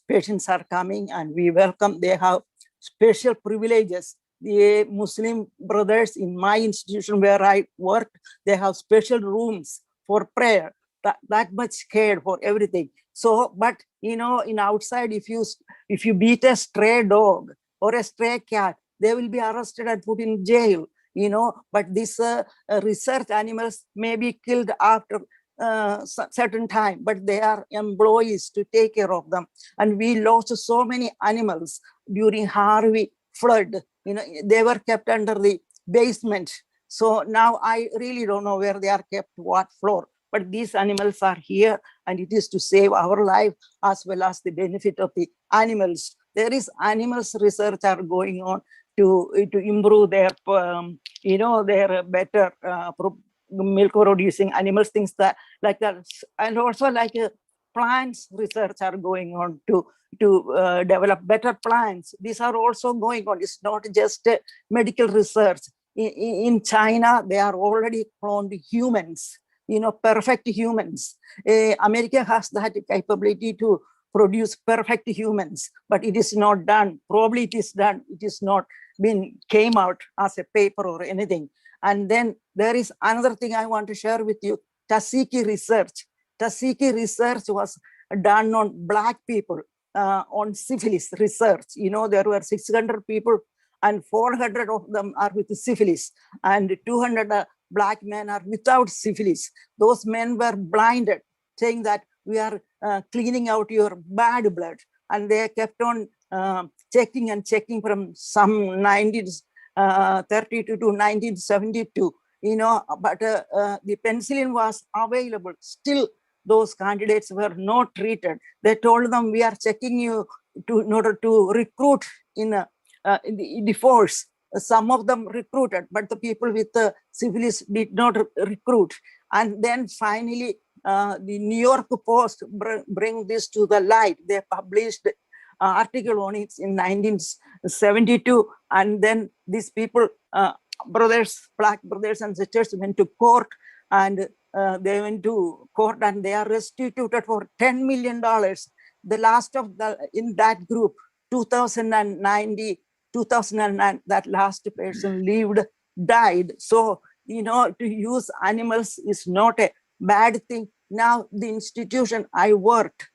patients are coming and we welcome. They have special privileges. The Muslim brothers in my institution where I worked, they have special rooms for prayer, that much cared for everything. So, but you know, in outside, if you beat a stray dog or a stray cat, they will be arrested and put in jail. You know, but these research animals may be killed after certain time, but they are employees to take care of them. And we lost so many animals during Harvey flood. You know, they were kept under the basement. So now I really don't know where they are kept, what floor, but these animals are here and it is to save our life as well as the benefit of the animals. There is animals research are going on to improve their, you know, their better milk producing animals, things that like that. And also like plants research are going on to develop better plants. These are also going on. It's not just medical research. In China, they are already cloned humans, you know, perfect humans. America has that capability to produce perfect humans, but it is not done. Probably it is done. It is not came out as a paper or anything. And then there is another thing I want to share with you, Tuskegee research. Tuskegee research was done on Black people, on syphilis research. You know, there were 600 people and 400 of them are with syphilis and 200 black men are without syphilis. Those men were blinded, saying that we are cleaning out your bad blood. And they kept on checking and checking from some 1932 to 1972, but the penicillin was available. Still, those candidates were not treated. They told them, we are checking you in order to recruit in the force. Some of them recruited, but the people with syphilis did not recruit. And then finally, the New York Post bring this to the light. They published article on it in 1972, and then these people, black brothers and sisters, went to court, and they went to court and they are restituted for $10 million. The last of in that group, 2009, that last person died. So, to use animals is not a bad thing. Now, the institution I worked,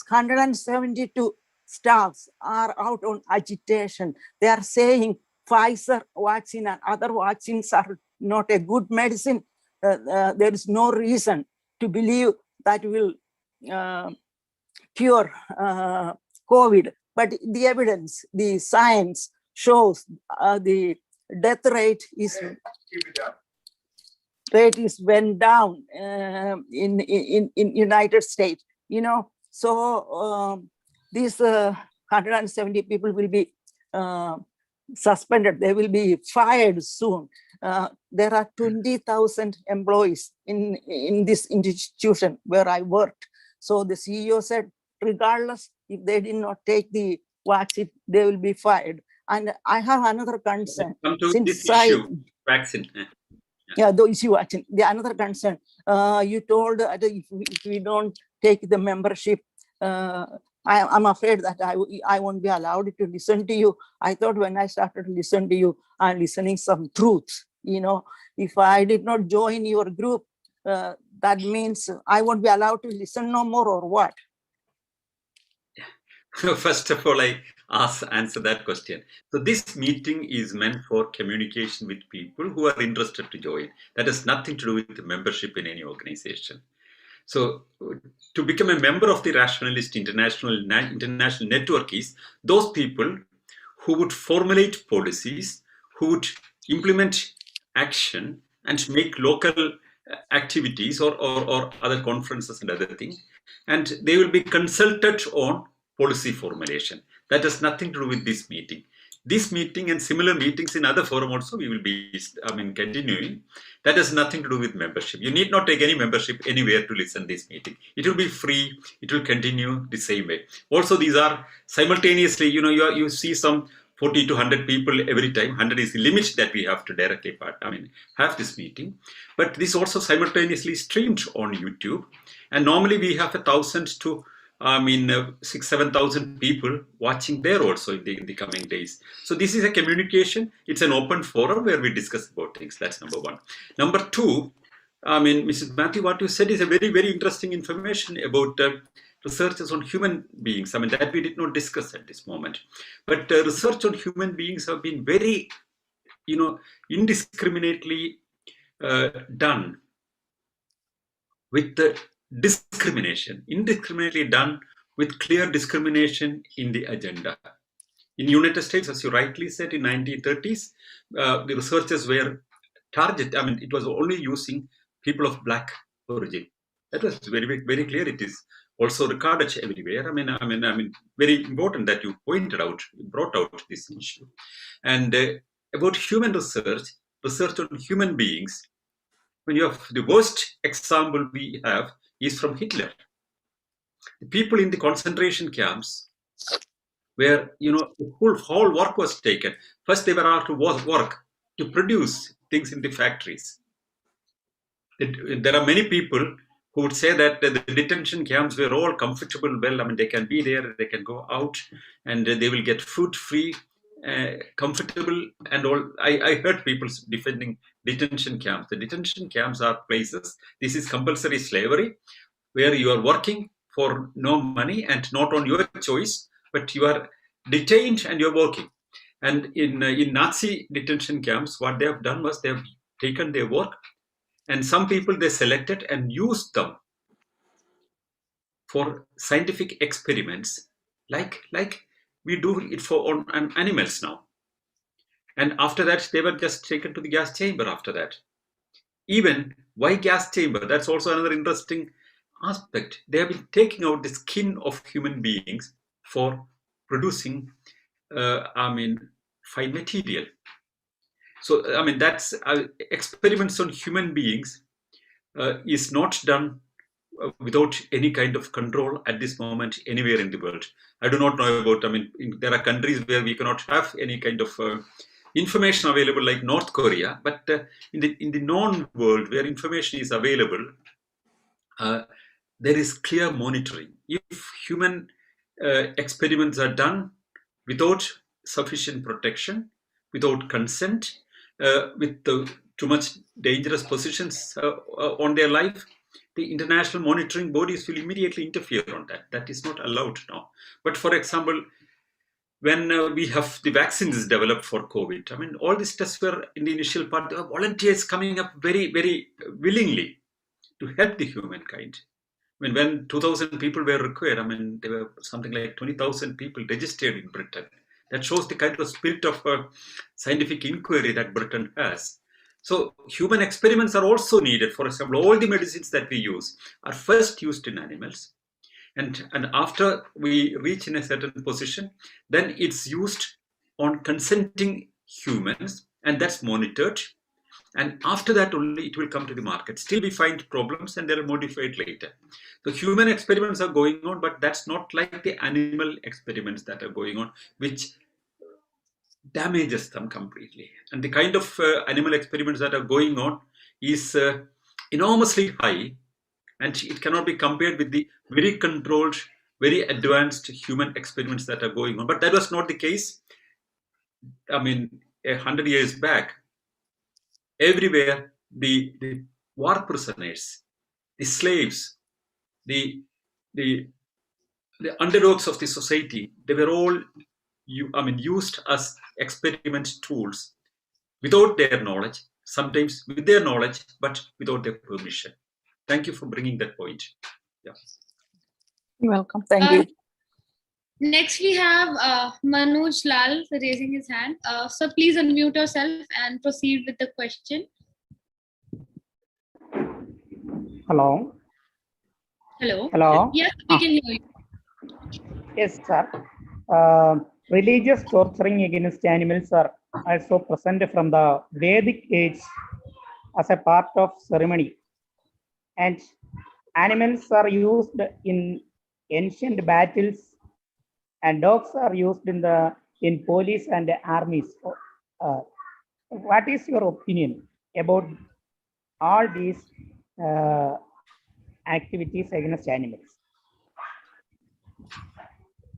172 staffs are out on agitation. They are saying Pfizer vaccine and other vaccines are not a good medicine. There is no reason to believe that will cure COVID. But the evidence, the science shows the death rate is went down in United States. So these 170 people will be suspended. They will be fired soon. There are 20,000 employees in this institution where I worked. So the CEO said, regardless, if they did not take the vaccine, they will be fired. And I have another concern. Come to this issue, vaccine. Yeah, the issue vaccine. The another concern. You told that if we don't take the membership, I'm afraid that I won't be allowed to listen to you. I thought when I started to listen to you, I'm listening some truth. If I did not join your group, that means I won't be allowed to listen no more, or what? First of all, I answer that question. So this meeting is meant for communication with people who are interested to join. That has nothing to do with the membership in any organization. So to become a member of the Rationalist International Network is those people who would formulate policies, who would implement action and make local activities or other conferences and other things. And they will be consulted on policy formulation. That has nothing to do with this meeting. This meeting and similar meetings in other forum also we will be continuing. That has nothing to do with membership. You need not take any membership anywhere to listen to this meeting. It will be free. It will continue the same way. Also, these are simultaneously, you see some 40 to 100 people every time. 100 is the limit that we have to directly have this meeting. But this also simultaneously streamed on YouTube. And normally we have 1,000 to 6,000-7,000 people watching there also in the coming days. So this is a communication. It's an open forum where we discuss about things. That's number one. Number two, Mrs. Matthew, what you said is a very, very interesting information about researches on human beings. That we did not discuss at this moment. But research on human beings have been very, indiscriminately done with the indiscriminately done with clear discrimination in the agenda. In the United States, as you rightly said, in 1930s, the researchers were targeted. It was only using people of black origin. That was very, very clear. It is also recorded everywhere. Very important that you brought out this issue. And about human research on human beings, when you have the worst example we have is from Hitler. The people in the concentration camps where, the whole work was taken. First, they were asked to work to produce things in the factories. There are many people who would say that the detention camps were all comfortable. Well, they can be there, they can go out, and they will get food free, comfortable, and all. I heard people defending detention camps. The detention camps are places. This is compulsory slavery, where you are working for no money and not on your choice, but you are detained and you're working. And in Nazi detention camps, what they have done was they have taken their work And some people, they selected and used them for scientific experiments, like we do it for on animals now. And after that, they were just taken to the gas chamber after that. Even why gas chamber? That's also another interesting aspect. They have been taking out the skin of human beings for producing, fine material. So, that's experiments on human beings is not done without any kind of control at this moment anywhere in the world. I do not know about, there are countries where we cannot have any kind of information available like North Korea, but in the known world where information is available, there is clear monitoring. If human experiments are done without sufficient protection, without consent, with too much dangerous positions on their life, the international monitoring bodies will immediately interfere on that. That is not allowed now. But for example, when we have the vaccines developed for COVID, all these tests were in the initial part, there were volunteers coming up very, very willingly to help the humankind. When 2,000 people were required, there were something like 20,000 people registered in Britain. That shows the kind of spirit of scientific inquiry that Britain has. So human experiments are also needed. For example, all the medicines that we use are first used in animals. And after we reach in a certain position, then it's used on consenting humans, and that's monitored. And after that only it will come to the market. Still we find problems and they are modified later. So human experiments are going on, but that's not like the animal experiments that are going on, which damages them completely. And the kind of animal experiments that are going on is enormously high, and it cannot be compared with the very controlled, very advanced human experiments that are going on. But that was not the case, 100 years back. Everywhere, the war prisoners, the slaves, the underdogs of the society, they were all used as experiment tools without their knowledge, sometimes with their knowledge, but without their permission. Thank you for bringing that point. Yeah. You're welcome. Thank you. Next, we have Manoj Lal raising his hand. So please unmute yourself and proceed with the question. Hello. Hello. Hello. Yes, we can hear you. Yes, sir. Religious torturing against animals are also present from the Vedic age as a part of ceremony. And animals are used in ancient battles, and dogs are used in police and armies. What is your opinion about all these activities against animals?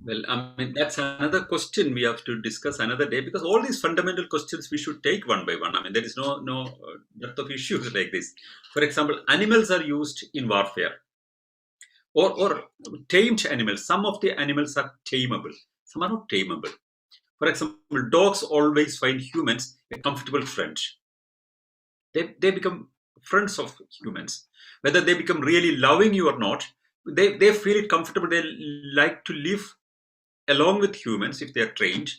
Well, that's another question we have to discuss another day, because all these fundamental questions we should take one by one. There is no depth of issues like this. For example, animals are used in warfare, or tamed animals. Some of the animals are tameable, some are not tameable. For example, dogs always find humans a comfortable friend. They become friends of humans. Whether they become really loving you or not, they feel it comfortable. They like to live along with humans if they are trained,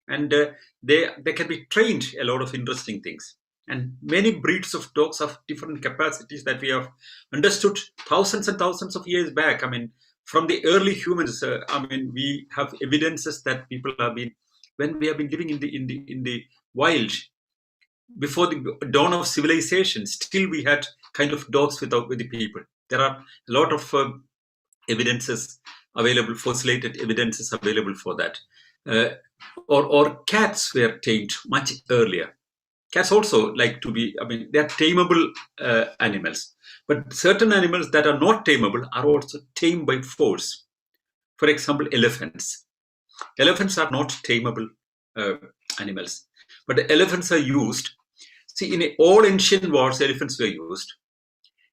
and they can be trained a lot of interesting things. And many breeds of dogs have different capacities that we have understood thousands and thousands of years back. From the early humans, we have evidences that people have been, when we have been living in the wild, before the dawn of civilization, still we had kind of dogs with the people. There are a lot of evidences available, fossilated evidences available for that. Or cats were tamed much earlier. Cats also like to be, they are tameable animals. But certain animals that are not tameable are also tamed by force. For example, elephants. Elephants are not tameable animals. But the elephants are used. See, in all ancient wars, elephants were used.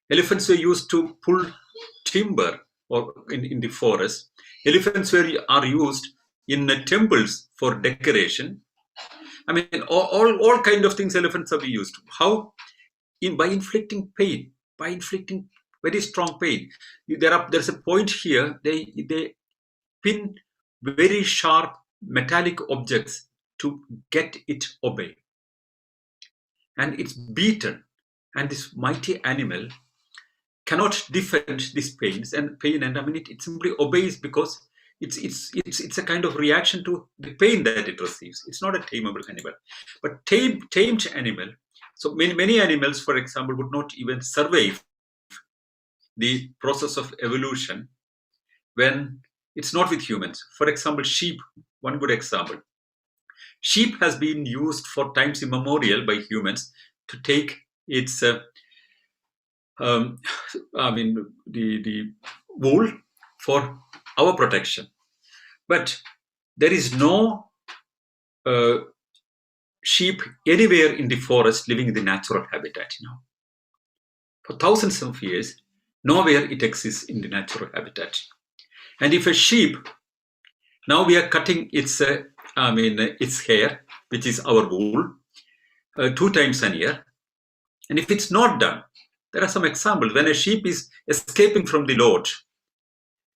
Elephants were used to pull timber or in the forest. Elephants are used in temples for decoration. All kind of things elephants have been used. How by inflicting pain, by inflicting very strong pain. There's a point here. They pin very sharp metallic objects to get it obey, and it's beaten, and this mighty animal cannot defend these pains and pain, and I mean it simply obeys because it's a kind of reaction to the pain that it receives. It's not a tameable animal, but tamed animal. So many animals, for example, would not even survive the process of evolution when it's not with humans. For example, sheep, one good example. Sheep has been used for times immemorial by humans to take its the wool for our protection. But there is no sheep anywhere in the forest living in the natural habitat now. For thousands of years, nowhere it exists in the natural habitat. And if a sheep, now we are cutting its hair, which is our wool, 2 times a year. And if it's not done, there are some examples when a sheep is escaping from the lodge.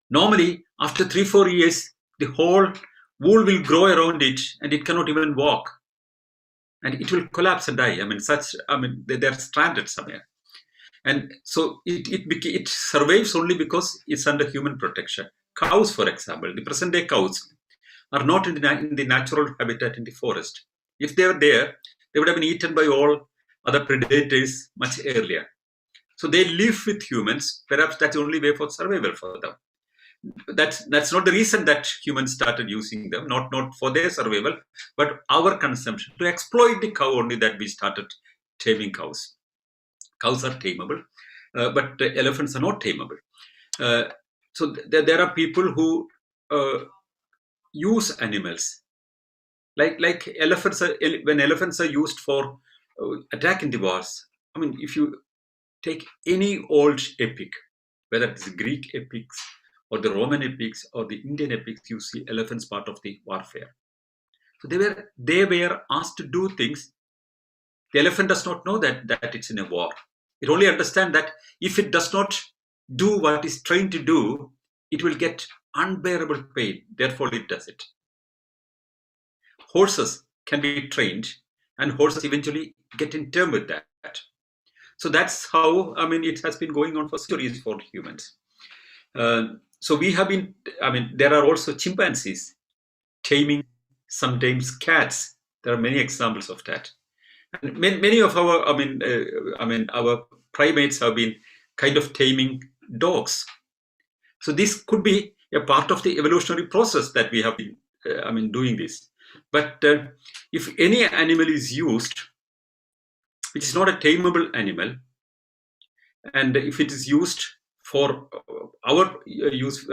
Normally, after 3-4 years, the whole wool will grow around it and it cannot even walk. And it will collapse and die. They're stranded somewhere. And so it survives only because it's under human protection. Cows, for example, the present day cows are not in the natural habitat in the forest. If they were there, they would have been eaten by all other predators much earlier. So they live with humans. Perhaps that's the only way for survival for them. That's not the reason that humans started using them, not for their survival, but our consumption. To exploit the cow only that we started taming cows. Cows are tameable, but elephants are not tameable. So there are people who use animals. Like elephants, when elephants are used for attacking the wars. I mean, if you take any old epic, whether it's the Greek epics or the Roman epics or the Indian epics, you see elephants part of the warfare. So they were asked to do things. The elephant does not know that it's in a war. It only understands that if it does not do what it's trained to do, it will get unbearable pain. Therefore, it does it. Horses can be trained, and horses eventually get in term with that. So that's how, it has been going on for centuries for humans. So we have been, there are also chimpanzees taming sometimes cats. There are many examples of that. And many of our, our primates have been kind of taming dogs. So this could be a part of the evolutionary process that we have been, doing this. But if any animal is used, which is not a tameable animal, and if it is used for our use,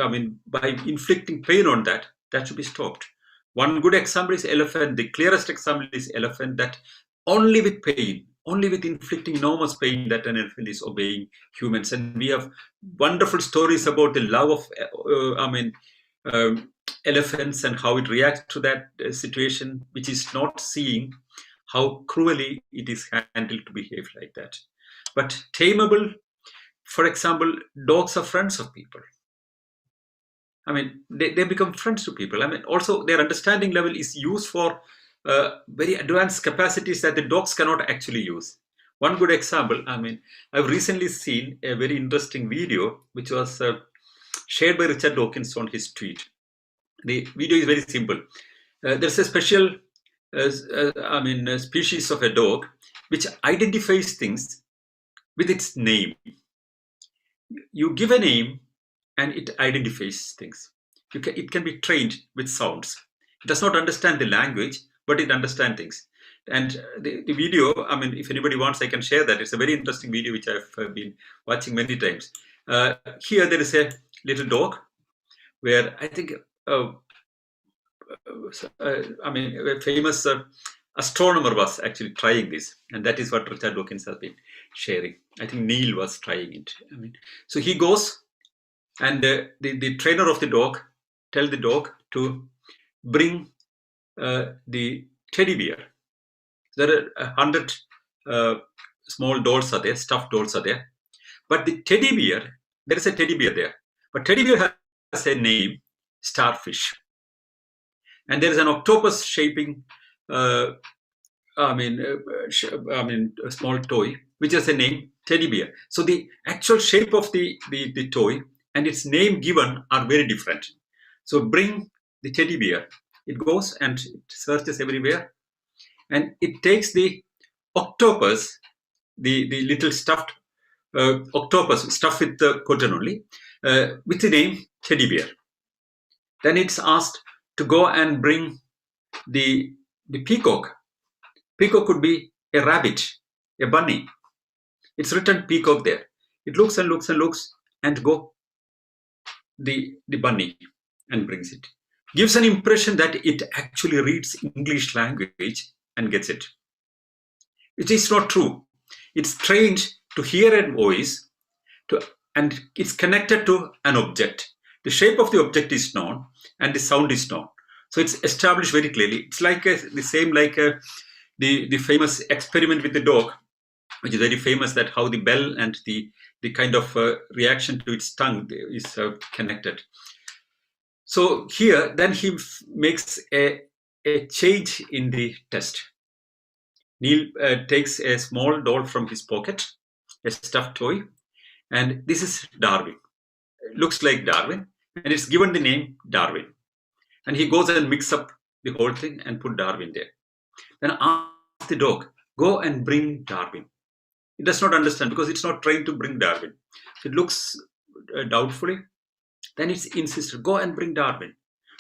by inflicting pain on that should be stopped. One good example is elephant. The clearest example is elephant, that only with pain, only with inflicting enormous pain, that an elephant is obeying humans. And we have wonderful stories about the love of, elephants and how it reacts to that situation, which is not seeing how cruelly it is handled to behave like that. But tameable, for example, dogs are friends of people. They become friends to people. Also their understanding level is used for very advanced capacities that the dogs cannot actually use. One good example, I've recently seen a very interesting video which was shared by Richard Dawkins on his tweet. The video is very simple. There's a special species of a dog which identifies things with its name. You give a name and it identifies things. It can be trained with sounds. It does not understand the language, but it understands things. And the video, if anybody wants, I can share that. It's a very interesting video which I've been watching many times. Here there is a little dog where I think a famous astronomer was actually trying this, and that is what Richard Dawkins has been sharing. I think Neil was trying it. So he goes, and the trainer of the dog tells the dog to bring the teddy bear. There are 100 small dolls are there, stuffed dolls are there. But the teddy bear, there is a teddy bear there. But teddy bear has a name, Starfish. And there is an octopus shaping, a small toy, which has a name, teddy bear. So the actual shape of the toy and its name given are very different. So bring the teddy bear. It goes and it searches everywhere. And it takes the octopus, the little stuffed octopus, stuffed with the cotton only, with the name teddy bear. Then it's asked to go and bring the peacock. Peacock could be a rabbit, a bunny. It's written peacock there. It looks and looks and looks and go the bunny and brings it. Gives an impression that it actually reads English language and gets it. It is not true. It's trained to hear a voice and it's connected to an object. The shape of the object is known and the sound is known. So it's established very clearly. It's like the same like the famous experiment with the dog, which is very famous, that how the bell and the kind of reaction to its tongue is connected. So here, then he makes a change in the test. Neil takes a small doll from his pocket, a stuffed toy, and this is Darwin. It looks like Darwin, and it's given the name Darwin. And he goes and mix up the whole thing and put Darwin there. Then ask the dog, go and bring Darwin. It does not understand because it's not trained to bring Darwin. It looks doubtfully. Then it's insisted, go and bring Darwin.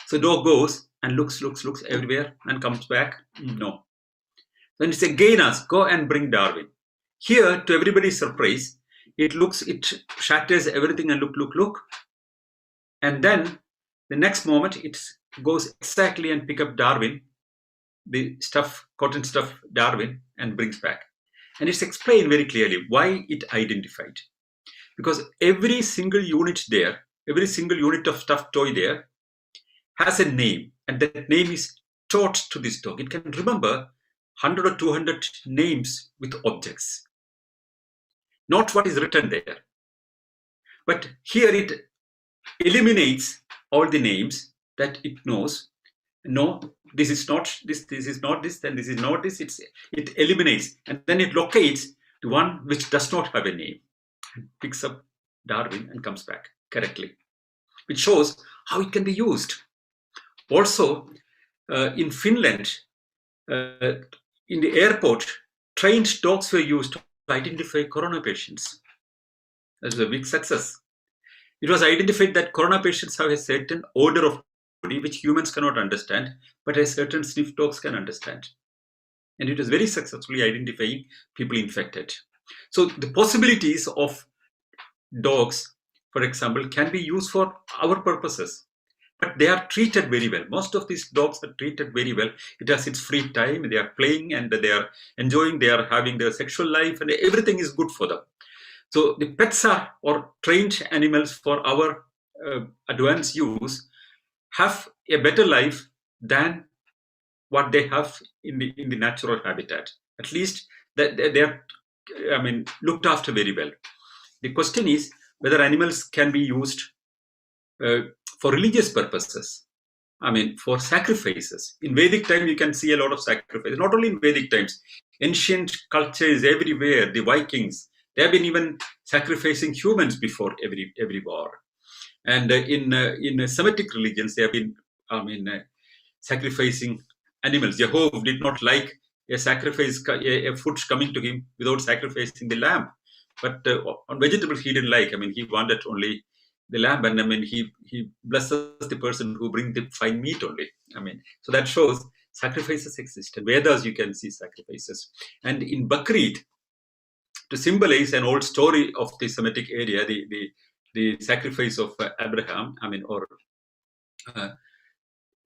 So the dog goes and looks everywhere and comes back. No. Then it's again asked, go and bring Darwin. Here, to everybody's surprise, it shatters everything and look. And then the next moment, it goes exactly and pick up Darwin, the cotton stuff Darwin, and brings back. And it's explained very clearly why it identified. Because every single unit there, every single unit of stuffed toy there has a name, and that name is taught to this dog. It can remember 100 or 200 names with objects. Not what is written there. But here it eliminates all the names that it knows. No, this is not this is not this, then this is not this. It eliminates, and then it locates the one which does not have a name, and picks up Darwin and comes back correctly, which shows how it can be used. Also, in Finland, in the airport, trained dogs were used to identify corona patients. That was a big success. It was identified that corona patients have a certain odor of body which humans cannot understand, but a certain sniff dogs can understand. And it was very successfully identifying people infected. So the possibilities of dogs, for example, can be used for our purposes, but they are treated very well. Most of these dogs are treated very well. It has its free time, they are playing and they are enjoying, they are having their sexual life, and everything is good for them. So the pets are, or trained animals for our advanced use, have a better life than what they have in the natural habitat. At least that they are, looked after very well. The question is whether animals can be used for religious purposes. For sacrifices. In Vedic time, you can see a lot of sacrifices. Not only in Vedic times, ancient cultures everywhere, the Vikings, they have been even sacrificing humans before every war. And in Semitic religions, they have been sacrificing animals. Jehovah did not like a sacrifice, a food coming to him without sacrificing the lamb. But on vegetables, he didn't like. He wanted only the lamb, and he blesses the person who brings the fine meat only. So that shows sacrifices exist. In Vedas, you can see sacrifices. And in Bakrid, to symbolize an old story of the Semitic area, the sacrifice of Abraham, or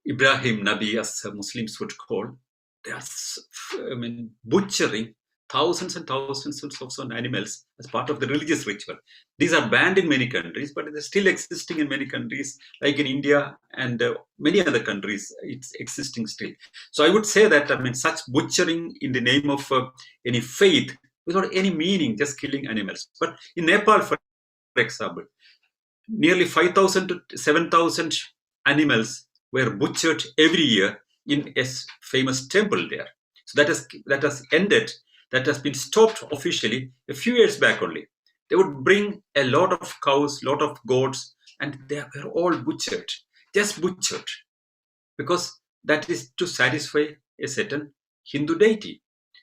Ibrahim Nabi, as Muslims would call, they are butchering thousands and thousands of animals as part of the religious ritual. These are banned in many countries, but they're still existing in many countries, like in India and many other countries. It's existing still. So I would say that such butchering in the name of any faith without any meaning, just killing animals. But in Nepal, for example, nearly 5,000 to 7,000 animals were butchered every year in a famous temple there. So that has ended, that has been stopped officially a few years back only. They would bring a lot of cows, lot of goats, and they were all butchered, just butchered, because that is to satisfy a certain Hindu deity.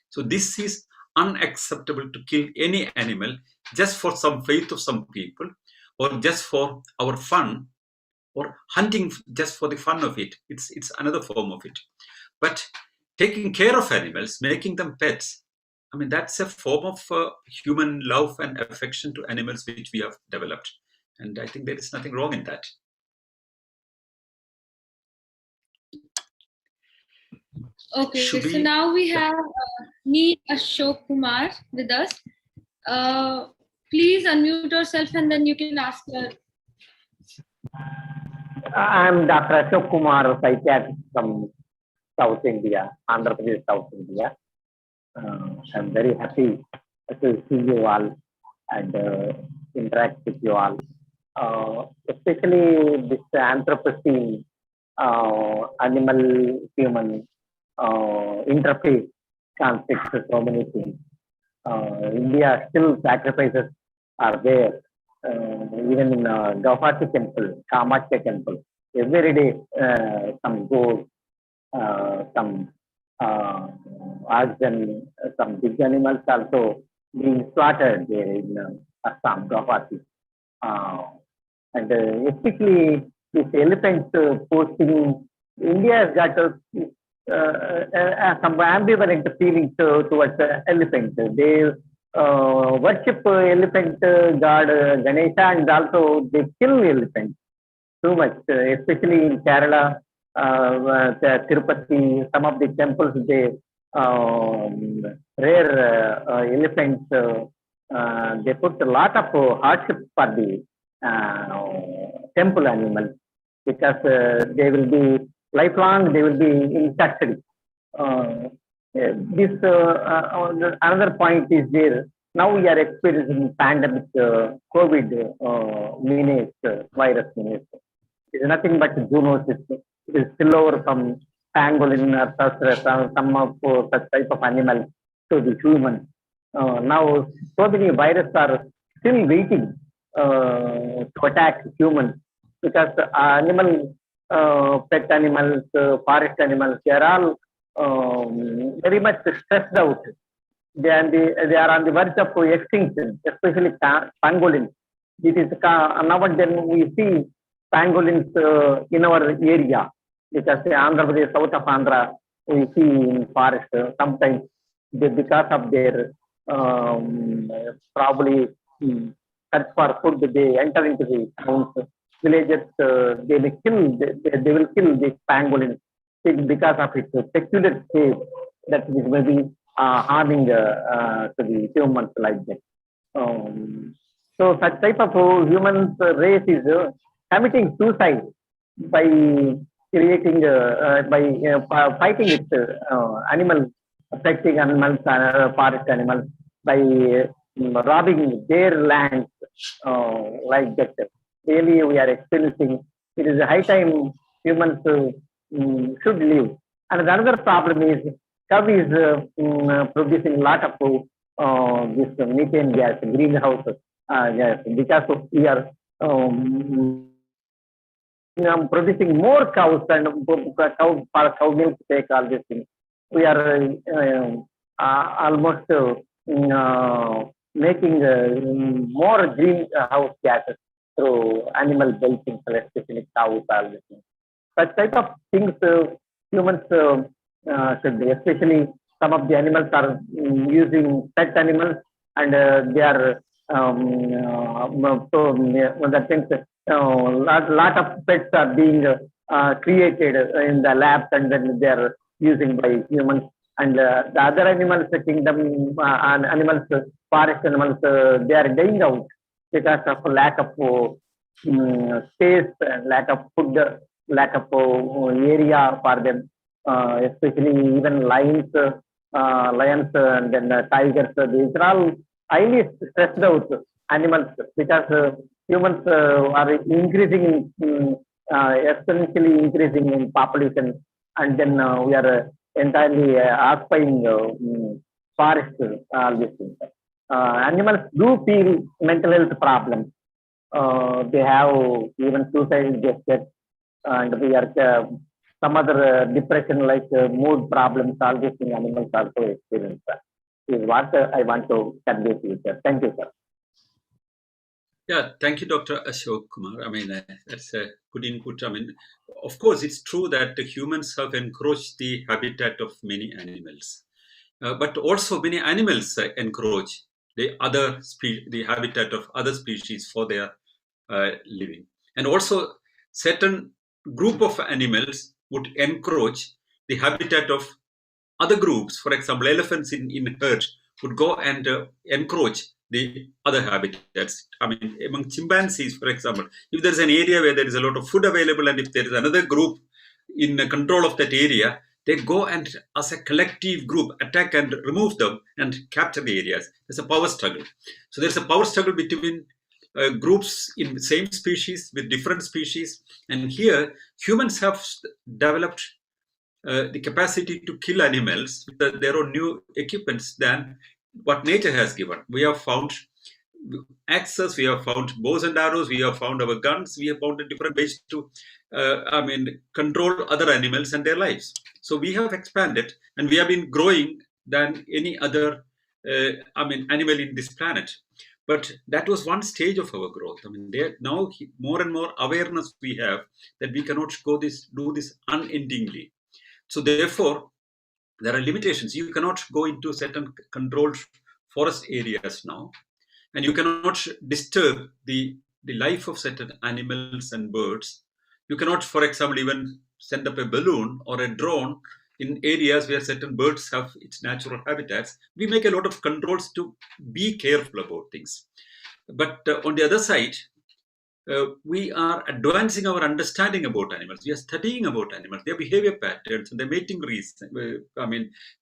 So this is unacceptable, to kill any animal just for some faith of some people, or just for our fun, or hunting just for the fun of it. It's another form of it. But taking care of animals, making them pets, I mean, that's a form of human love and affection to animals which we have developed. And I think there is nothing wrong in that. Okay, Should so we? now we have me, Ashok Kumar, with us. Please unmute yourself and then you can ask your. I'm Dr. Ashok Kumar, psychiatrist from South India, Andhra Pradesh, South India. I'm very happy to see you all and interact with you all. Especially this Anthropocene, animal-human interface conflicts, so many things. India still sacrifices are there. Even in Gauhati temple, Kamakya temple, every day some goats, some oxen, some big animals also being slaughtered there in Assam, Gauhati. And especially this elephant posting, India has got some ambivalent feelings towards elephant. They worship elephant god Ganesha, and also they kill elephants too much, especially in Kerala, Tirupati, some of the temples, they rare elephants, they put a lot of hardship for the temple animals, because they will be lifelong, they will be in custody. This another point is there. Now we are experiencing pandemic COVID menace, virus menace. It is nothing but zoonosis. It is spillover from pangolin or some of such type of animals to the human. Now so many viruses are still waiting to attack humans, because animal, pet animals, forest animals, they are all very much stressed out. They are on the verge of extinction, especially pangolins. It is now and then we see pangolins in our area, because Andhra Pradesh, south of Andhra, we see in forest sometimes because of their probably search for food, they enter into the towns, villages. They will kill this pangolin because of its peculiar shape that is maybe harming to the humans like that. So such type of human race is committing suicide by creating, by fighting with animals, affecting animals, forest animals, by robbing their lands like that. Really, we are experiencing. It is a high time humans should live. And another problem is cow is producing a lot of this methane gas, greenhouse gas, because of we are producing more cows and cow milk take all these things. We are almost making more greenhouse gases through animal belching, especially cows, all these things. Such type of things humans should be, especially some of the animals are using pet animals, and they are so that things, lot of pets are being created in the labs, and then they are using by humans, and the other animals, the kingdom animals, forest animals, they are dying out because of lack of space, lack of food, lack of area for them, especially even lions, lions and then tigers. These are all highly stressed out animals because humans are increasing in exponentially increasing in population, and then we are entirely occupying forests. All these things. Animals do feel mental health problems. They have even suicide gestures, and we are some other depression like mood problems. All these things animals also experience. Is what I want to convey to you, sir. Thank you, sir. Yeah, thank you, Dr. Ashok Kumar. I mean, that's a good input. I mean, of course, it's true that the humans have encroached the habitat of many animals, but also many animals encroach the habitat of other species for their living, and also certain group of animals would encroach the habitat of other groups. For example, elephants in herd would go and encroach the other habitats. I mean, among chimpanzees, for example, if there's an area where there is a lot of food available, and if there is another group in control of that area, they go and, as a collective group, attack and remove them and capture the areas. There's a power struggle. So there's a power struggle between groups in the same species with different species. And here, humans have developed the capacity to kill animals with their own new equipments than what nature has given. We have found axes, we have found bows and arrows, we have found our guns, we have found different ways to control other animals and their lives. So we have expanded, and we have been growing than any other animal in this planet. But that was one stage of our growth. I mean, now more and more awareness we have that we cannot do this unendingly. So therefore, there are limitations. You cannot go into certain controlled forest areas now, and you cannot disturb the life of certain animals and birds. You cannot, for example, even send up a balloon or a drone in areas where certain birds have its natural habitats. We make a lot of controls to be careful about things. But on the other side, we are advancing our understanding about animals. We are studying about animals, their behavior patterns, and their mating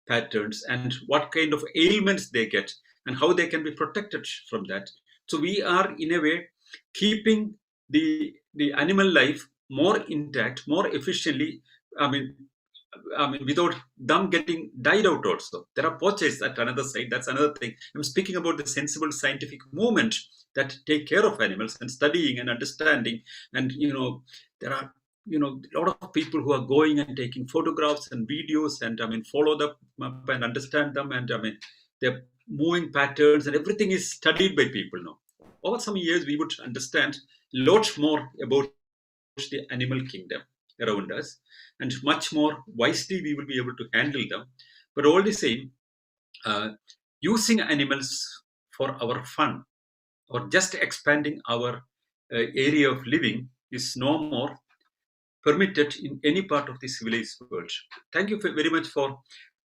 patterns, and what kind of ailments they get, and how they can be protected from that. So we are, in a way, keeping the animal life more intact, more efficiently. Without them getting died out also. There are poachers at another side. That's another thing. I'm speaking about the sensible scientific movement that take care of animals and studying and understanding. And, there are, a lot of people who are going and taking photographs and videos and, follow them up and understand them. And, their moving patterns and everything is studied by people now. Over some years, we would understand a lot more about the animal kingdom around us, and much more wisely we will be able to handle them. But all the same, using animals for our fun or just expanding our area of living is no more permitted in any part of the civilized world. Thank you very much for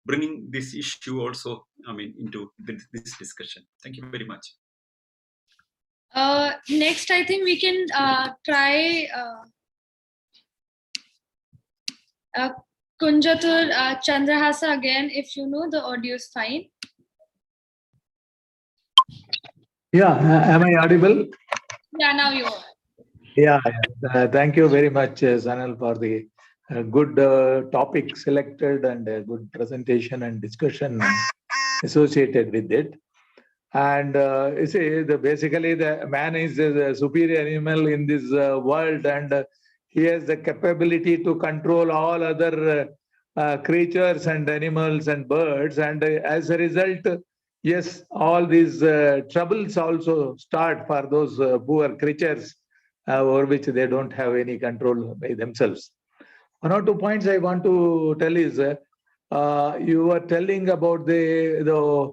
bringing this issue also, into this discussion. Thank you very much. Next, I think we can try Kunjatur Chandrahasa again, if the audio is fine. Yeah, am I audible? Yeah, now you are. Yeah. Thank you very much, Sanal, for the good topic selected and a good presentation and discussion associated with it. And you see, basically the man is a superior animal in this world, and he has the capability to control all other creatures and animals and birds. And as a result, yes, all these troubles also start for those poor creatures over which they don't have any control by themselves. One or 2 points I want to tell is, you were telling about the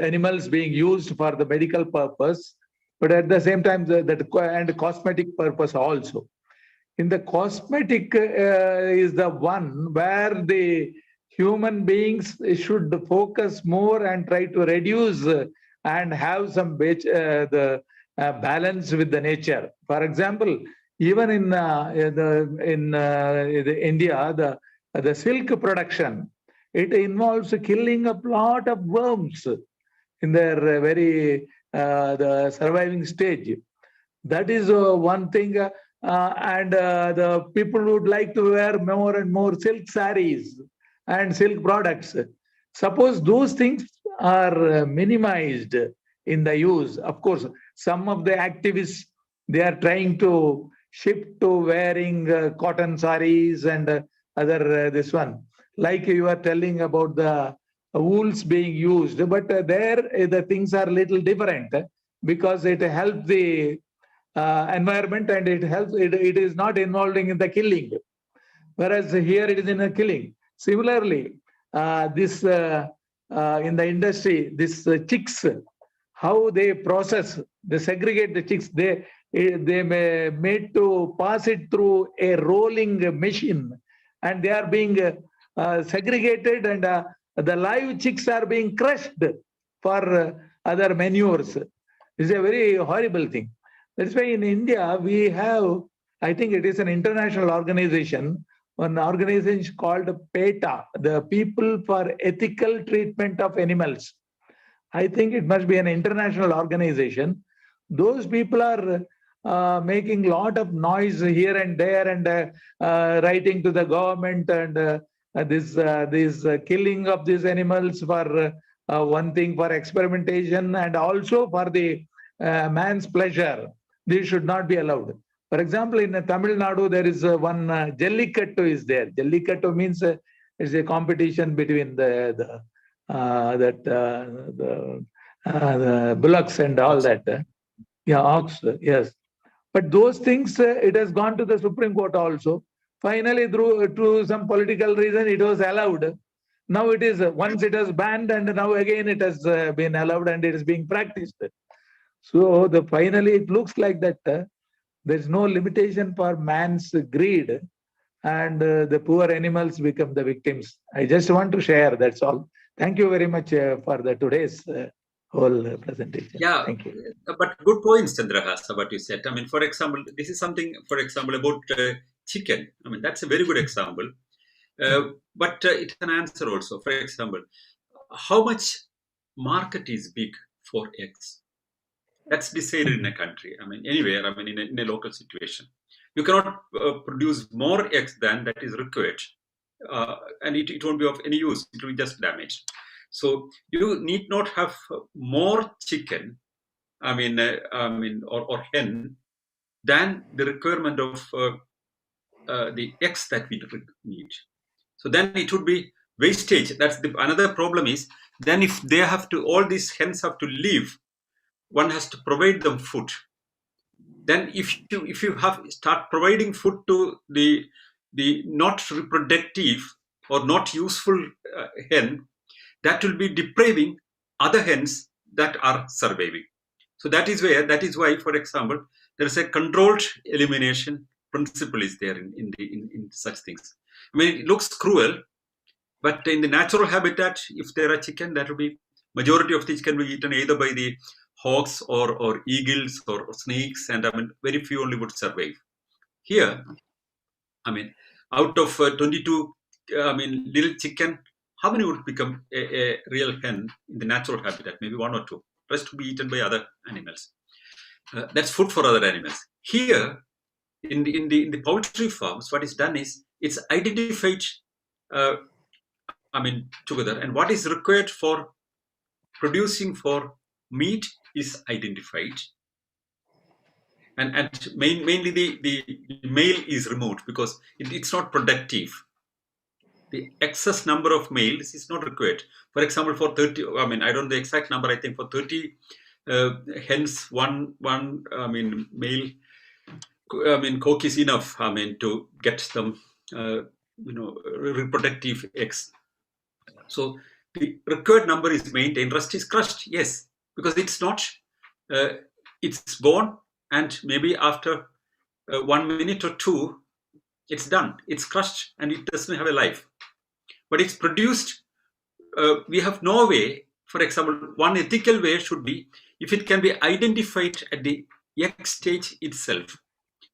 animals being used for the medical purpose, but at the same time, and cosmetic purpose also. In the cosmetic is the one where the human beings should focus more and try to reduce and have some balance with the nature. For example, even in India, the silk production, it involves killing a lot of worms in their the surviving stage. That is one thing. And the people would like to wear more and more silk sarees and silk products. Suppose those things are minimized in the use. Of course, some of the activists, they are trying to shift to wearing cotton sarees and other this one. Like you are telling about the wools being used, but there the things are little different because it helps the environment and it helps, it is not involving in the killing, whereas here it is in a killing. Similarly, this in the industry, this chicks, how they process, they segregate the chicks, they may made to pass it through a rolling machine, and they are being segregated, and the live chicks are being crushed for other manures. It's a very horrible thing. That's why in India we have, I think it is an international organization, an organization called PETA, the People for Ethical Treatment of Animals. I think it must be an international organization. Those people are making a lot of noise here and there, and writing to the government, and this killing of these animals for one thing, for experimentation, and also for the man's pleasure. This should not be allowed. For example, in Tamil Nadu, there is one Jallikattu is there. Jallikattu means it's a competition between the bullocks and all that. Yeah, ox, yes. But those things, it has gone to the Supreme Court also. Finally, through some political reason, it was allowed. Now it is, once it was banned, and now again it has been allowed, and it is being practiced. So finally it looks like that there's no limitation for man's greed, and the poor animals become the victims. I just want to share, that's all. Thank you very much for today's whole presentation. Yeah, thank you. But good points, Chandrahasa, what you said. I mean, for example, this is something, for example, about chicken. I mean, that's a very good example. But it's an answer also. For example, how much market is big for eggs? That's decided in a country. I mean, anywhere, I mean, in a local situation. You cannot produce more eggs than that is required. And it won't be of any use. It will be just damaged. So you need not have more chicken, or hen, than the requirement of the eggs that we need. So then it would be wastage. That's another problem is, then if they have to, all these hens have to leave, one has to provide them food. Then if you start providing food to the not reproductive or not useful hen, that will be depriving other hens that are surviving. So that is why, for example, there is a controlled elimination principle is there in such things. I mean, it looks cruel, but in the natural habitat, if there are chicken, that will be, majority of the chicken will be eaten either by the hawks or eagles or snakes, and I mean, very few only would survive. Here, I mean, out of 22, little chicken, how many would become a real hen in the natural habitat? Maybe one or two. Rest to be eaten by other animals. That's food for other animals. Here, in the poultry farms, what is done is it's identified, together, and what is required for producing for meat is identified, and mainly the male is removed because it's not productive. The excess number of males is not required. For example, for 30, I don't know the exact number. I think for 30 hens, one male, cock is enough. To get them, reproductive eggs. So the required number is maintained. Rest is crushed. Yes, because it's not. It's born, and maybe after 1 minute or two, it's done. It's crushed, and it doesn't have a life. But it's produced. We have no way. For example, one ethical way should be if it can be identified at the egg stage itself,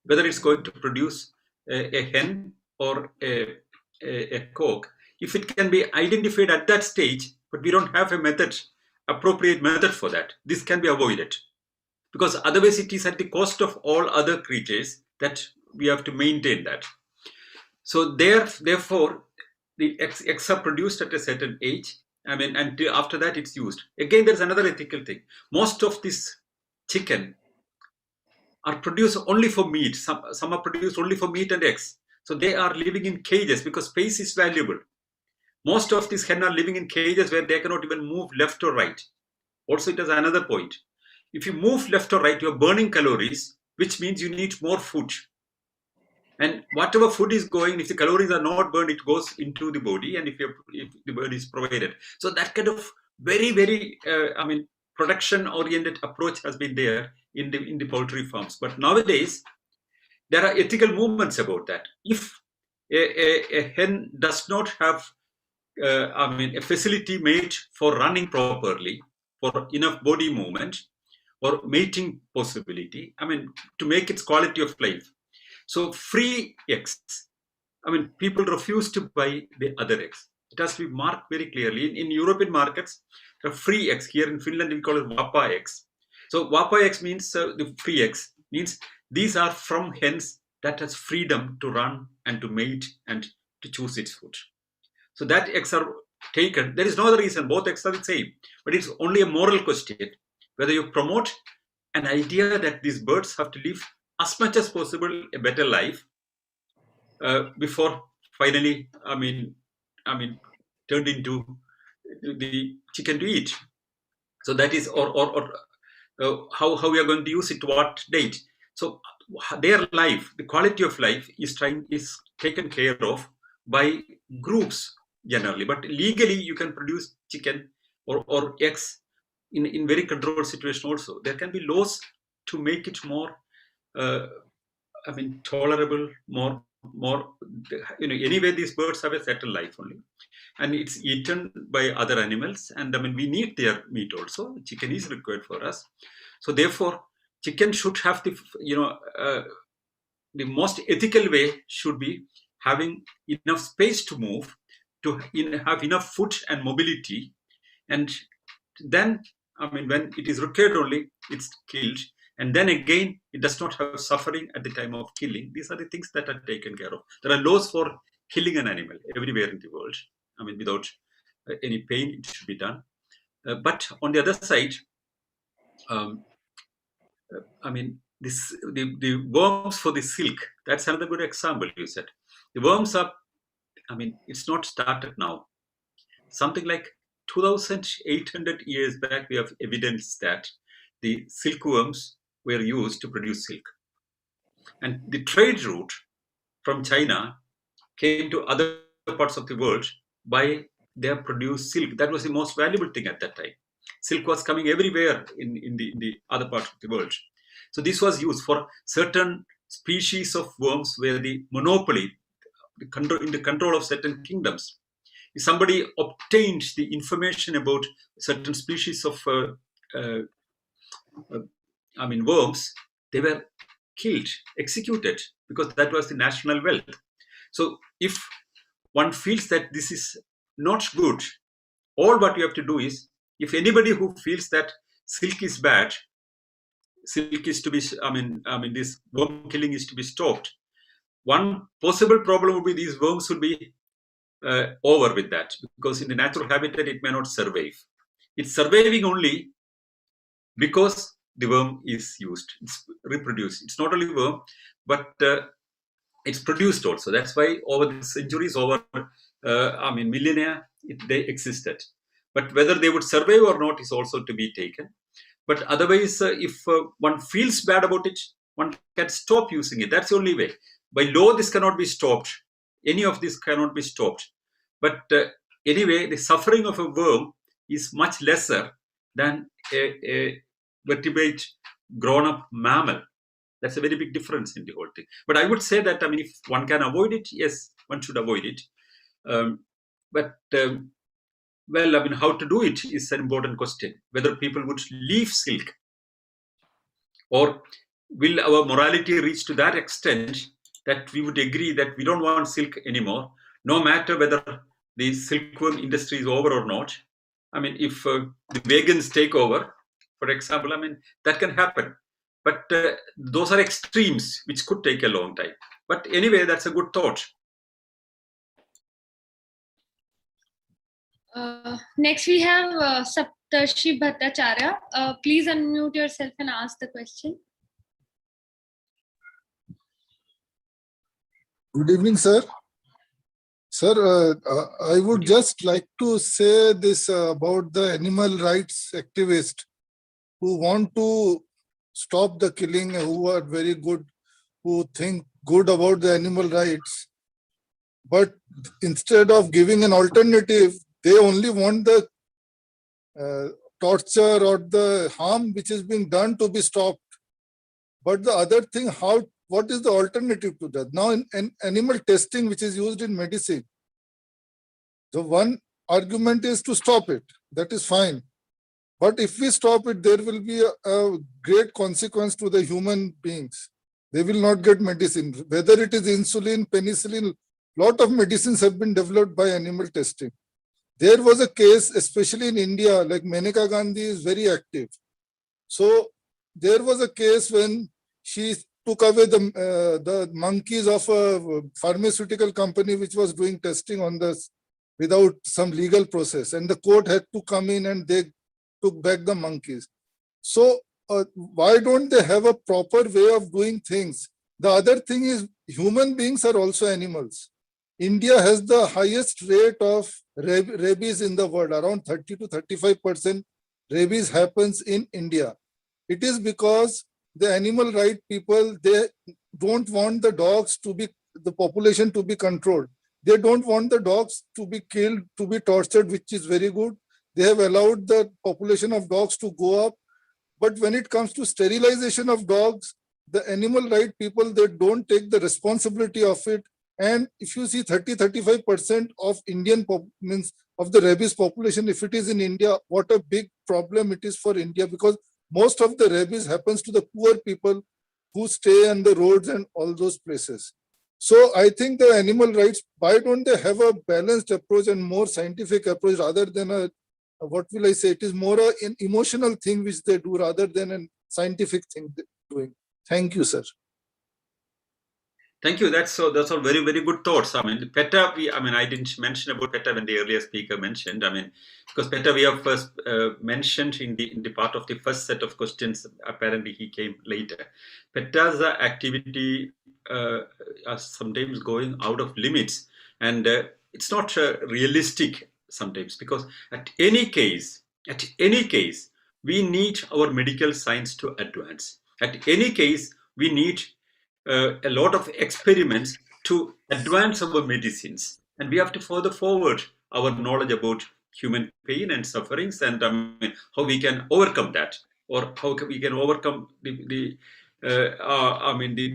whether it's going to produce a hen or a cock. if it can be identified at that stage, but we don't have a method, appropriate method for that, this can be avoided. Because otherwise it is at the cost of all other creatures that we have to maintain that. So therefore, the eggs are produced at a certain age. I mean, and after that it's used. Again, there's another ethical thing. Most of this chicken are produced only for meat. Some are produced only for meat and eggs. So they are living in cages because space is valuable. Most of these hen are living in cages where they cannot even move left or right. Also, it has another point. If you move left or right, you're burning calories, which means you need more food. And whatever food is going, if the calories are not burned, it goes into the body, and if the body is provided. So that kind of very, very, production-oriented approach has been there in the poultry farms. But nowadays, there are ethical movements about that. If a hen does not have, a facility made for running properly, for enough body movement, or mating possibility, to make its quality of life. So free eggs, people refuse to buy the other eggs. It has to be marked very clearly. In European markets, the free eggs, here in Finland, we call it Vapa eggs. So Vapa eggs means the free eggs, means these are from hens that has freedom to run and to mate and to choose its food. So that eggs are taken. There is no other reason. Both eggs are the same. But it's only a moral question, whether you promote an idea that these birds have to live as much as possible a better life before finally, turned into the chicken to eat. So that is, or how we are going to use it, to what date. So their life, the quality of life is taken care of by groups generally. But legally, you can produce chicken or eggs in very controlled situation also. There can be laws to make it more tolerable, more, anyway, these birds have a certain life only. And it's eaten by other animals. And we need their meat also. Chicken is required for us. So therefore, chicken should have the most ethical way should be having enough space to move, to have enough food and mobility. And then, when it is required only, it's killed. And then again, it does not have suffering at the time of killing. These are the things that are taken care of. There are laws for killing an animal everywhere in the world. Without any pain, it should be done. But on the other side, the worms for the silk, that's another good example you said. The worms are, it's not started now. Something like 2,800 years back, we have evidence that the silkworms were used to produce silk. And the trade route from China came to other parts of the world by their produced silk. That was the most valuable thing at that time. Silk was coming everywhere in the other parts of the world. So this was used for certain species of worms where the monopoly, in the control of certain kingdoms. If somebody obtained the information about certain species of worms, they were killed, executed, because that was the national wealth. So if one feels that this is not good, all what you have to do is, if anybody who feels that silk is bad, silk is to be, this worm killing is to be stopped. One possible problem would be these worms would be over with that, because in the natural habitat, it may not survive. It's surviving only because the worm is used, it's reproduced. It's not only worm, but it's produced also. That's why over the centuries, over millennia, they existed. But whether they would survive or not is also to be taken. But otherwise, if one feels bad about it, one can stop using it. That's the only way. By law, this cannot be stopped. Any of this cannot be stopped. But anyway, the suffering of a worm is much lesser than a vertebrate grown-up mammal. That's a very big difference in the whole thing. But I would say that, if one can avoid it, yes, one should avoid it. How to do it is an important question. Whether people would leave silk, or will our morality reach to that extent that we would agree that we don't want silk anymore, no matter whether the silkworm industry is over or not. I mean, if the vegans take over, for example, I mean, that can happen. But those are extremes which could take a long time. But anyway, that's a good thought. Next, we have Saptarshi Bhattacharya. Please unmute yourself and ask the question. Good evening, sir. Sir, I would just like to say this about the animal rights activists who want to stop the killing, who are very good, who think good about the animal rights. But instead of giving an alternative, they only want the torture or the harm which is being done to be stopped. But the other thing, what is the alternative to that? Now, in animal testing, which is used in medicine, the one argument is to stop it. That is fine. But if we stop it, there will be a great consequence to the human beings. They will not get medicine. Whether it is insulin, penicillin, lot of medicines have been developed by animal testing. There was a case, especially in India, like Maneka Gandhi is very active. So there was a case when she took away the monkeys of a pharmaceutical company which was doing testing on this without some legal process, and the court had to come in and they took back the monkeys. So why don't they have a proper way of doing things? The other thing is human beings are also animals. India has the highest rate of rabies in the world. Around 30 to 35% rabies happens in India. It is because the animal right people, they don't want the dogs to be, the population to be controlled. They don't want the dogs to be killed, to be tortured, which is very good. They have allowed the population of dogs to go up. But when it comes to sterilization of dogs, the animal right people, they don't take the responsibility of it. And if you see 30-35% of Indian means of the rabies population, if it is in India, what a big problem it is for India, because most of the rabies happens to the poor people who stay on the roads and all those places. So I think the animal rights, why don't they have a balanced approach and more scientific approach rather than a, what will I say, it is more an emotional thing which they do rather than a scientific thing they're doing. Thank you, sir. Thank you. That's all very, very good thoughts. I mean, PETA, I didn't mention about PETA when the earlier speaker mentioned. I mean, because PETA we have first mentioned in the part of the first set of questions. Apparently, he came later. PETA's activity are sometimes going out of limits, and it's not realistic sometimes, because at any case, we need our medical science to advance. At any case, we need a lot of experiments to advance our medicines, and we have to further forward our knowledge about human pain and sufferings, and how we can overcome that, or how we can overcome the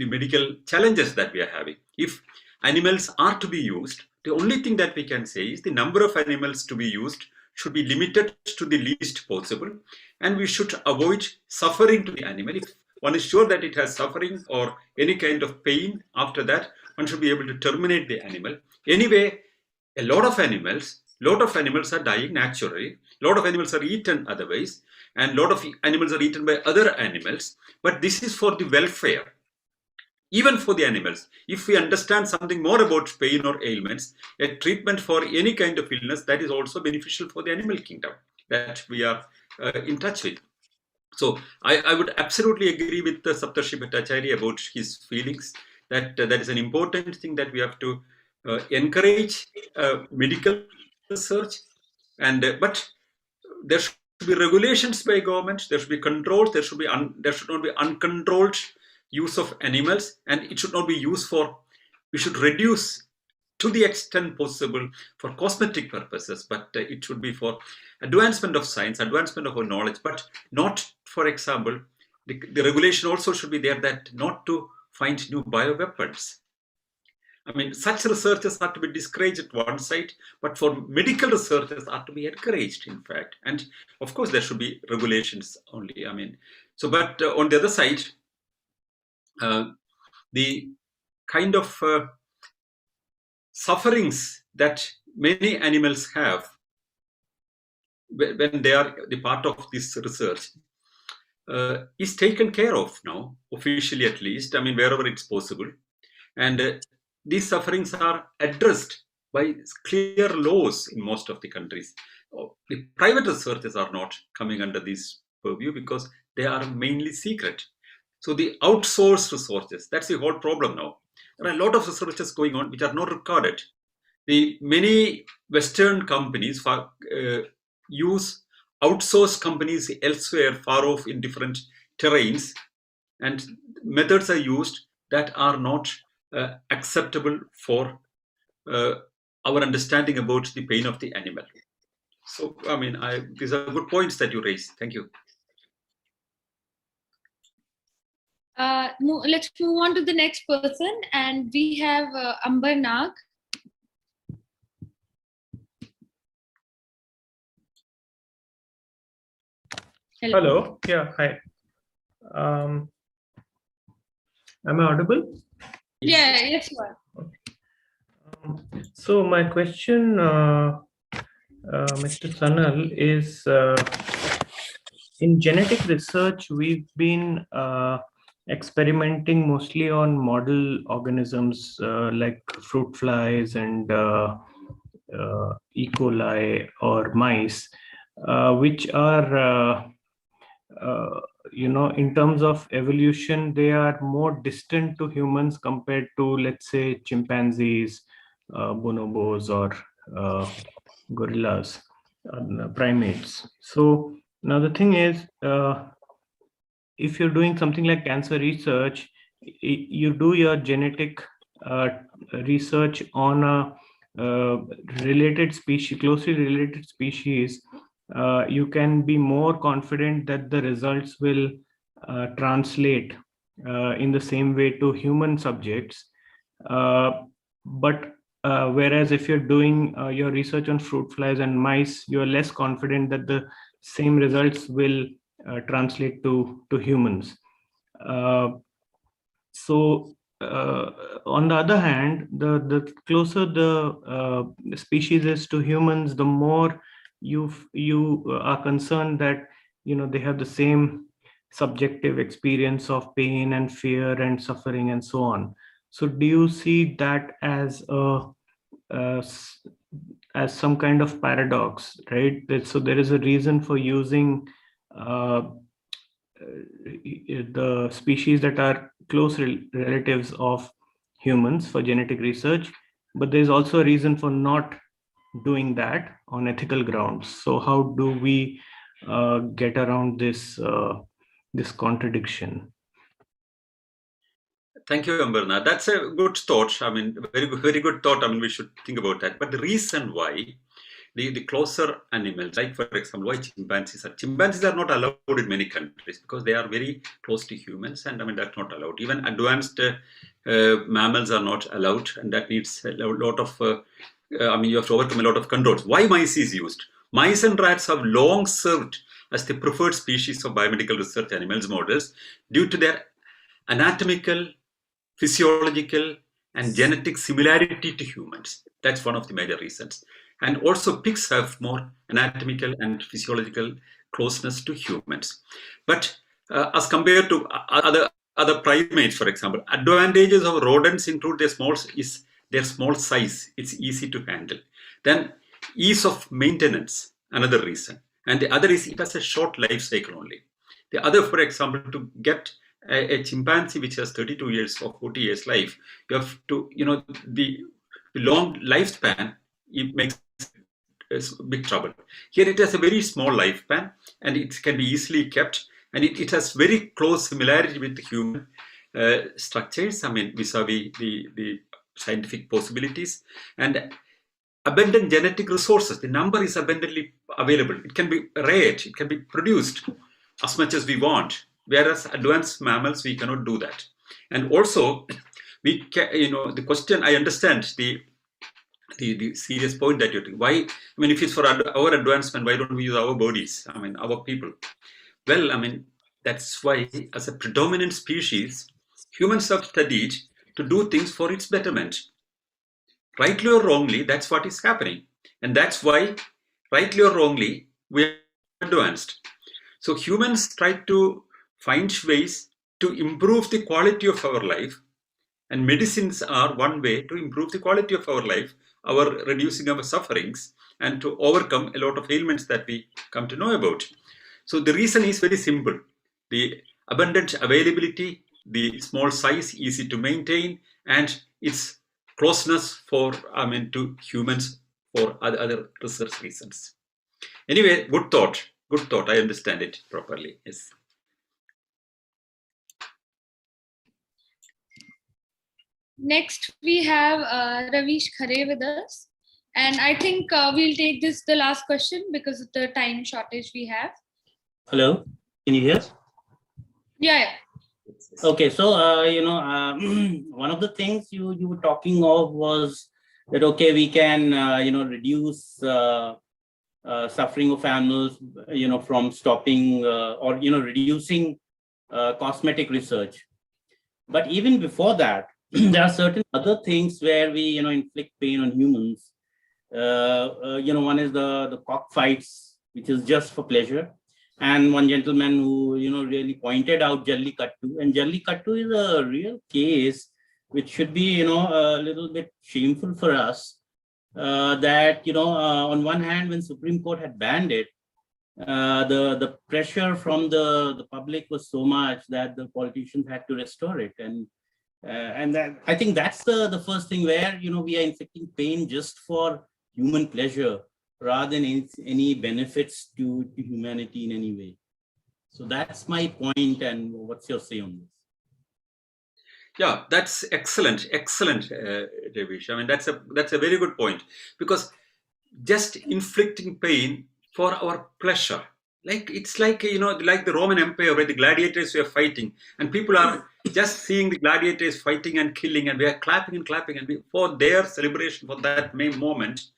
medical challenges that we are having. If animals are to be used, the only thing that we can say is the number of animals to be used should be limited to the least possible, and we should avoid suffering to the animal. If one is sure that it has suffering or any kind of pain, after that, one should be able to terminate the animal. Anyway, a lot of animals are dying naturally. A lot of animals are eaten otherwise, and a lot of animals are eaten by other animals. But this is for the welfare, even for the animals. If we understand something more about pain or ailments, a treatment for any kind of illness, that is also beneficial for the animal kingdom that we are in touch with. So I would absolutely agree with Saptarshi Bhattacharya about his feelings that that is an important thing, that we have to encourage medical research, and but there should be regulations by government. There should be controls. There should not be uncontrolled use of animals, and it should not be used for. We should reduce to the extent possible for cosmetic purposes, but it should be for advancement of science, advancement of our knowledge, but not, for example, the regulation also should be there that not to find new bioweapons. I mean, such researchers are to be discouraged at one side, but for medical researchers are to be encouraged, in fact. And of course, there should be regulations only. I mean, so, but on the other side, the kind of sufferings that many animals have when they are the part of this research is taken care of now, officially at least, I mean, wherever it's possible. And these sufferings are addressed by clear laws in most of the countries. The private researchers are not coming under this purview because they are mainly secret. So the outsourced researchers, that's the whole problem now. There are a lot of researches going on which are not recorded. The many Western companies use outsourced companies elsewhere, far off in different terrains, and methods are used that are not acceptable for our understanding about the pain of the animal. So, I mean, these are good points that you raised. Thank you. Let's move on to the next person, and we have Amber Nag. Hello. Yeah. Hi. Am I audible? Yeah. Yes, you are. So my question, Mr. Sanal, is in genetic research, we've been experimenting mostly on model organisms like fruit flies and E. coli or mice, which are in terms of evolution, they are more distant to humans compared to, let's say, chimpanzees, bonobos, or gorillas, primates. So now the thing is, if you're doing something like cancer research, you do your genetic research on a related species, closely related species, you can be more confident that the results will translate in the same way to human subjects. But whereas if you're doing your research on fruit flies and mice, you're less confident that the same results will translate to humans. So on the other hand, the closer the species is to humans, the more you are concerned that they have the same subjective experience of pain and fear and suffering and so on. So do you see that as some kind of paradox, right? So there is a reason for using the species that are close relatives of humans for genetic research, but there's also a reason for not doing that on ethical grounds. So how do we get around this contradiction? Thank you, Amberna. That's a good thought. I mean, very good thought. I mean, we should think about that. But the reason why the closer animals, like for example, why chimpanzees are not allowed in many countries because they are very close to humans, and I mean that's not allowed. Even advanced mammals are not allowed, and that needs a lot of. I mean, you have to overcome a lot of controls. Why mice is used? Mice and rats have long served as the preferred species of biomedical research animals models due to their anatomical, physiological, and genetic similarity to humans. That's one of the major reasons. And also pigs have more anatomical and physiological closeness to humans. But as compared to other primates, for example, advantages of rodents include their small size. It's easy to handle. Then ease of maintenance, another reason. And the other is it has a short life cycle only. The other, for example, to get a chimpanzee which has 32 years or 40 years life, you have to, the long lifespan, it makes big trouble. Here it has a very small lifespan and it can be easily kept, and it has very close similarity with the human structures, I mean, vis-a-vis the scientific possibilities, and abundant genetic resources. The number is abundantly available. It can be reared, it can be produced as much as we want. Whereas advanced mammals, we cannot do that. And also, we can, the question, I understand the serious point that you're doing. Why, I mean, if it's for our advancement, why don't we use our bodies? I mean, our people. Well, I mean, that's why as a predominant species, humans have studied to do things for its betterment. Rightly or wrongly, that's what is happening. And that's why, rightly or wrongly, we are advanced. So humans try to find ways to improve the quality of our life, and medicines are one way to improve the quality of our life, our reducing our sufferings, and to overcome a lot of ailments that we come to know about. So the reason is very simple: the abundant availability, the small size, easy to maintain, and its closeness to humans for other research reasons. Anyway, good thought. Good thought. I understand it properly. Yes. Next, we have Ravish Khare with us. And I think we'll take this the last question because of the time shortage we have. Hello, can you hear? Yeah. Okay, so one of the things you were talking of was that okay, we can reduce suffering of animals, from stopping or reducing cosmetic research. But even before that, there are certain other things where we inflict pain on humans. One is the cockfights, which is just for pleasure. And one gentleman who really pointed out Jallikattu, and Jallikattu is a real case which should be a little bit shameful for us. That on one hand, when Supreme Court had banned it, the pressure from the public was so much that the politicians had to restore it, and that, I think that's the first thing where we are inflicting pain just for human pleasure rather than any benefits to humanity in any way. So that's my point, and what's your say on this? Yeah, that's excellent, Ravish. I mean, that's a very good point, because just inflicting pain for our pleasure, it's like like the Roman Empire where the gladiators were fighting, and people are just seeing the gladiators fighting and killing, and we are clapping and clapping, and for their celebration for that moment,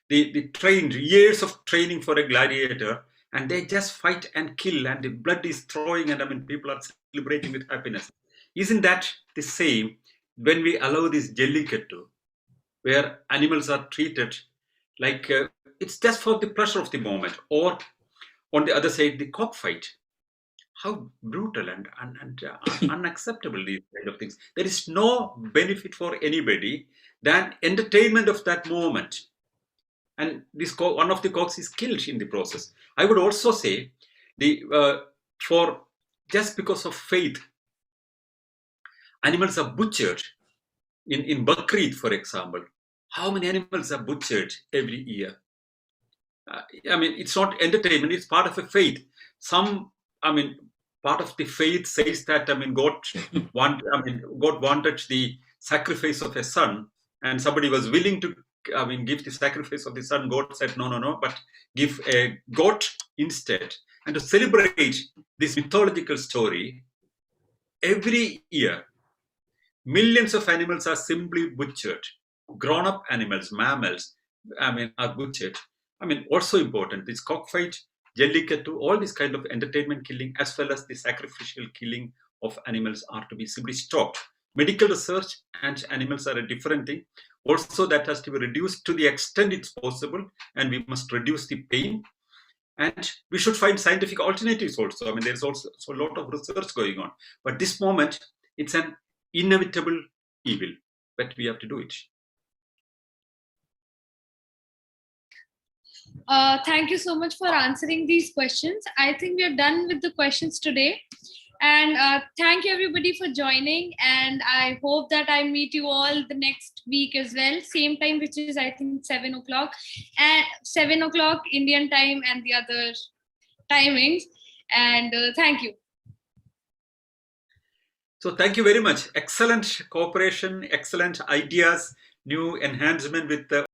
they trained years of training for a gladiator, and they just fight and kill, and the blood is throwing, and I mean, people are celebrating with happiness. Isn't that the same when we allow this Jallikattu, where animals are treated like it's just for the pleasure of the moment? Or on the other side, the cockfight. How brutal and unacceptable these kind of things. There is no benefit for anybody than entertainment of that moment. And one of the cocks is killed in the process. I would also say for just because of faith, animals are butchered. In Bakrid, for example, how many animals are butchered every year? I mean, it's not entertainment, it's part of a faith. Part of the faith says that, God wanted the sacrifice of a son, and somebody was willing to, give the sacrifice of the son. God said, no, but give a goat instead. And to celebrate this mythological story, every year, millions of animals are simply butchered. Grown-up animals, mammals, are butchered. Also important, this cockfight, Jallikattu, all this kind of entertainment killing, as well as the sacrificial killing of animals, are to be simply stopped. Medical research and animals are a different thing. Also, that has to be reduced to the extent it's possible, and we must reduce the pain. And we should find scientific alternatives also. There's also a lot of research going on. But this moment, it's an inevitable evil, but we have to do it. Thank you so much for answering these questions. I think we are done with the questions today. And thank you everybody for joining. And I hope that I meet you all the next week as well. Same time, which is I think 7 o'clock and 7 o'clock Indian time and the other timings. And thank you. So thank you very much. Excellent cooperation, excellent ideas, new enhancement with the